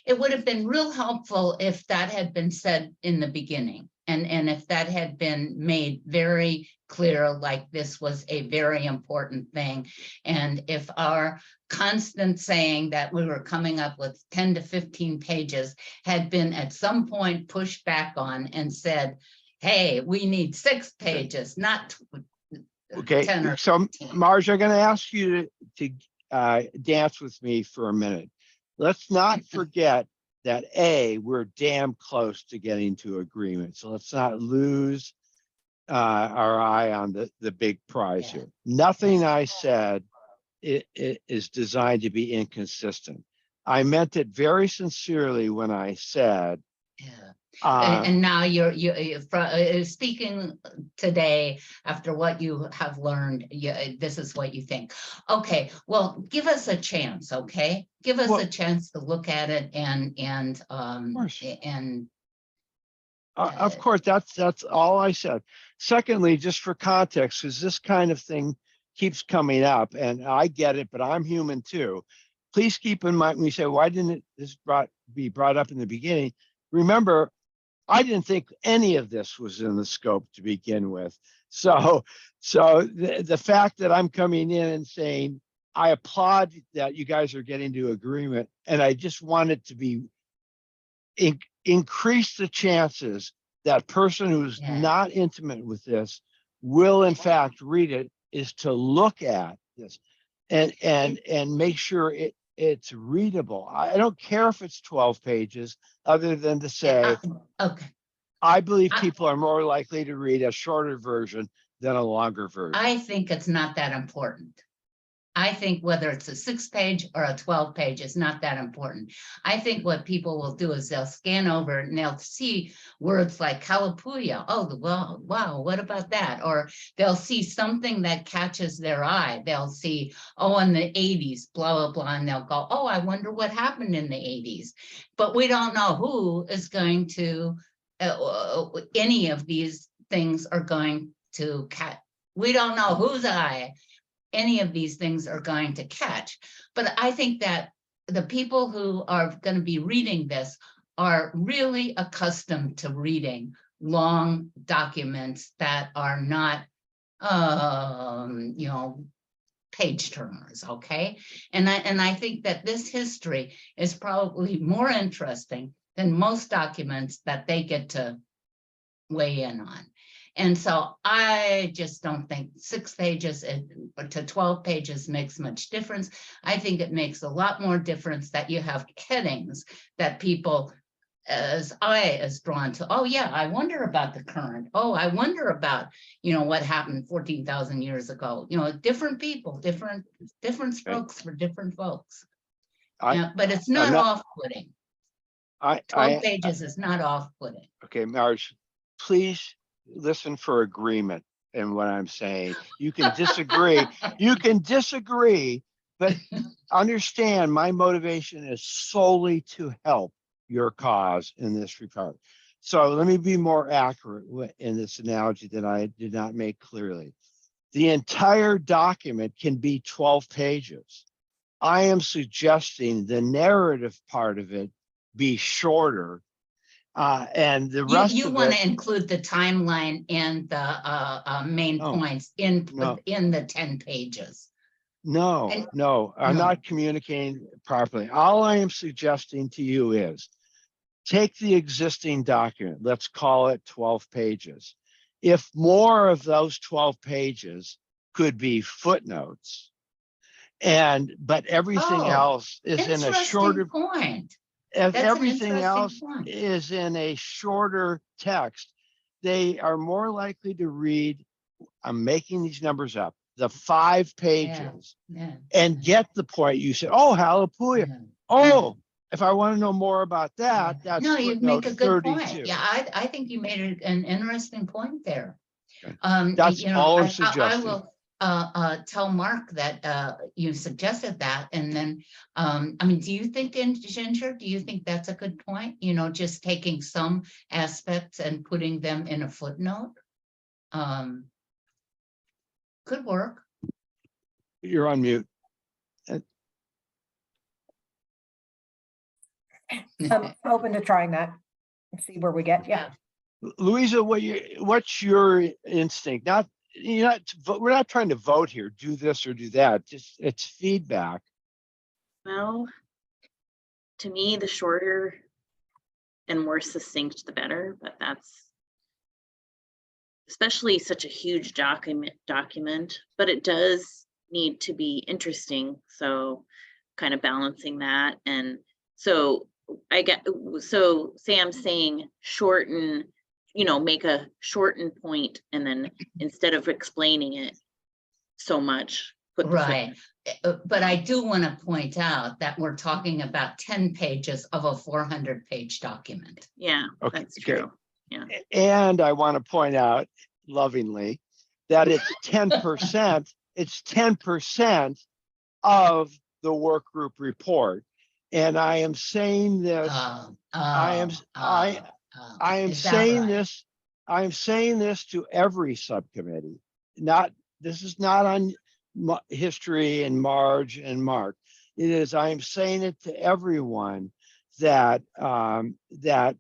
it would have been real helpful if that had been said in the beginning and if that had been made very clear, like this was a very important thing. And if our constant saying that we were coming up with 10 to 15 pages had been at some point pushed back on and said, hey, we need 6 pages, not okay. 10 or So 15. Marge, I'm going to ask you to dance with me for a minute. Let's not forget that we're damn close to getting to agreement. So let's not lose our eye on the big prize here. Nothing I said it is designed to be inconsistent. I meant it very sincerely when I said And now you're speaking today after what you have learned. This is what you think. Okay, well, give us a chance. Okay, give us Well- a chance to look at it course. and Of course, that's all I said. Secondly, just for context, because this kind of thing keeps coming up, and I get it, but I'm human too. Please keep in mind when you say, why didn't this be brought up in the beginning? Remember, I didn't think any of this was in the scope to begin with. So the fact that I'm coming in and saying, I applaud that you guys are getting to agreement, and I just want it to be increase the chances that person who's Yeah. not intimate with this will in fact read it, is to look at this and make sure it's readable. I don't care if it's 12 pages, other than to say, okay. I believe people are more likely to read a shorter version than a longer version. I think it's not that important. I think whether it's a 6-page or a 12-page is not that important. I think what people will do is they'll scan over and they'll see words like Kalapuya. Oh, well, wow, what about that? Or they'll see something that catches their eye. They'll see, oh, in the 80s, blah, blah, blah. And they'll go, oh, I wonder what happened in the 80s. But we don't know who is going to, any of these things are going to catch. We don't know whose eye any of these things are going to catch. But I think that the people who are going to be reading this are really accustomed to reading long documents that are not, page turners, okay? And I think that this history is probably more interesting than most documents that they get to weigh in on. And so I just don't think 6 pages to 12 pages makes much difference. I think it makes a lot more difference that you have headings that people, as I is drawn to, oh yeah, I wonder about the current. Oh, I wonder about, what happened 14,000 years ago. Different people, different strokes for different folks. But it's not off-putting. 12 pages is not off-putting. Okay, Marge, please listen for agreement in what I'm saying. You can disagree. You can disagree, but understand my motivation is solely to help your cause in this regard. So let me be more accurate in this analogy that I did not make clearly. The entire document can be 12 pages. I am suggesting the narrative part of it be shorter. And the rest You of want it, to include the timeline and the main points in the 10 pages. No, I'm no. not communicating properly. All I am suggesting to you is take the existing document, let's call it 12 pages. If more of those 12 pages could be footnotes, but everything else is in a shorter point. If That's everything else point. is in a shorter text, they are more likely to read, I'm making these numbers up, the 5 pages and get the point. You say, oh, Halapuya. Oh, if I want to know more about that, that's no, you make a good 32. point. Yeah, I think you made an interesting point there. Okay. That's all I'm suggesting. I will tell Mark that you suggested that, and then do you think, Ginger, do you think that's a good point? Just taking some aspects and putting them in a footnote could work. You're on mute. I'm open to trying that and see where we get. Yeah. Louisa, what's your instinct? We're not trying to vote here, do this or do that. Just it's feedback. Well, to me, the shorter and more succinct, the better, but that's especially such a huge document, but it does need to be interesting. So kind of balancing that. And so Sam's saying shorten, make a shortened point, and then instead of explaining it so much, put the foot- Right. But I do want to point out that we're talking about 10 pages of a 400-page document. Yeah, Okay, that's okay. true. And I want to point out lovingly that it's 10%, it's 10% of the work group report. And I am saying this, I am Is that saying right? this, I am saying this to every subcommittee. This is not on history and Marge and Mark. It is, I am saying it to everyone that, that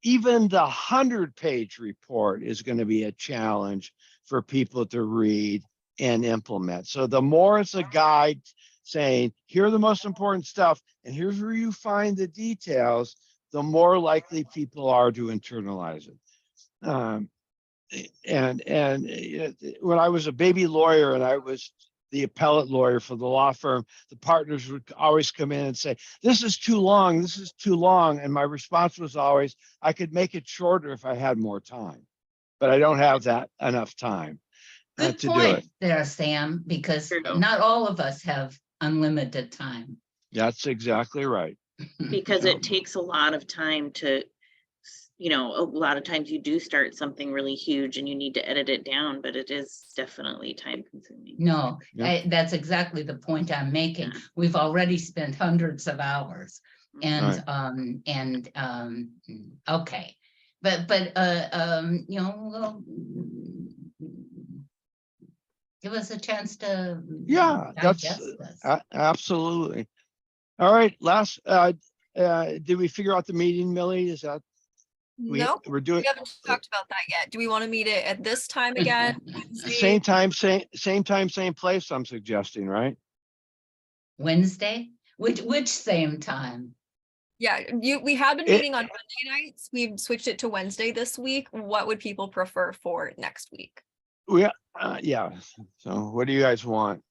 even the 100-page report is going to be a challenge for people to read and implement. So the more it's a guide saying, here are the most important stuff, and here's where you find the details, the more likely people are to internalize it. When I was a baby lawyer and I was the appellate lawyer for the law firm, the partners would always come in and say, this is too long, this is too long. And my response was always, I could make it shorter if I had more time, but I don't have that enough time Good to do it. point there, Sam, because True. not all of us have unlimited time. That's exactly right. Because So, it takes a lot of time to, a lot of times you do start something really huge and you need to edit it down, but it is definitely time consuming. No, Yeah. that's exactly the point I'm making. Yeah. We've already spent hundreds of hours and, Right. okay. But, well, give us a chance to yeah, that's digest this. absolutely. All right, did we figure out the meeting, Millie? Is that, Nope, we're doing we haven't talked about that yet. Do we want to meet it at this time again? Wednesday? same time, same place, I'm suggesting, right? Wednesday? Which same time? Yeah, we have been It- meeting on Monday nights. We've switched it to Wednesday this week. What would people prefer for next week? Yeah, so what do you guys want?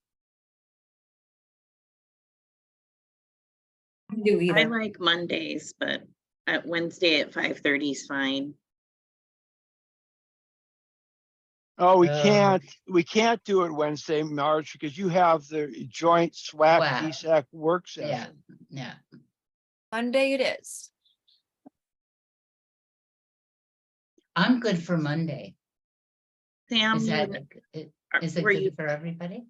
Do I either. like Mondays, but at Wednesday at 5:30 is fine. Oh, we Uh, can't do it Wednesday, March, because you have the joint SWAC Wow. DSAC work Yeah, session. yeah. Monday it is. I'm good for Monday. Sam, Is that, are- is it were you, good for everybody?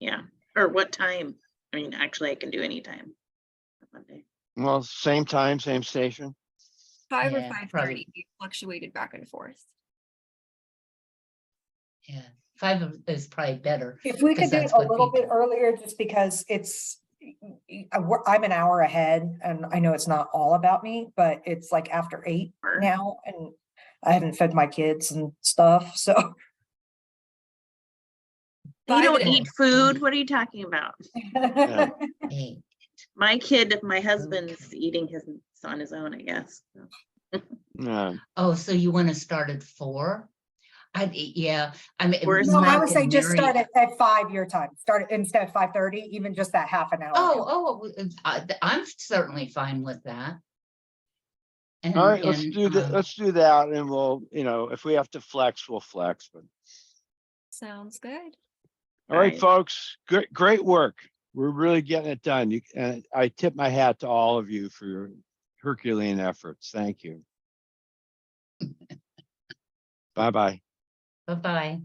yeah, or what time? I mean, actually, I can do any time on Monday. Well, same time, same station. 5 or Yeah, 5:30. probably. We fluctuated back and forth. Yeah, 5 is probably better. If we could because do it that's a what little bit people- earlier, just because I'm an hour ahead and I know it's not all about me, but it's like after 8 Sure. now and I haven't fed my kids and stuff, so. You Five don't it eat food? What are you talking about? Yeah. Hey, My husband's eating on his own, I guess. Yeah. oh, so you want to start at 4? Yeah, I mean. Where's No, I Mark would say and just Mary- start at 5 your time, start it instead of 5:30, even just that half an hour. I'm certainly fine with that. And, All right, let's do that. um, Let's do that, and we'll, if we have to flex, we'll flex. But Sounds good. all right, Right. folks, great work. We're really getting it done. And I tip my hat to all of you for your Herculean efforts. Thank you. Bye-bye. Bye-bye.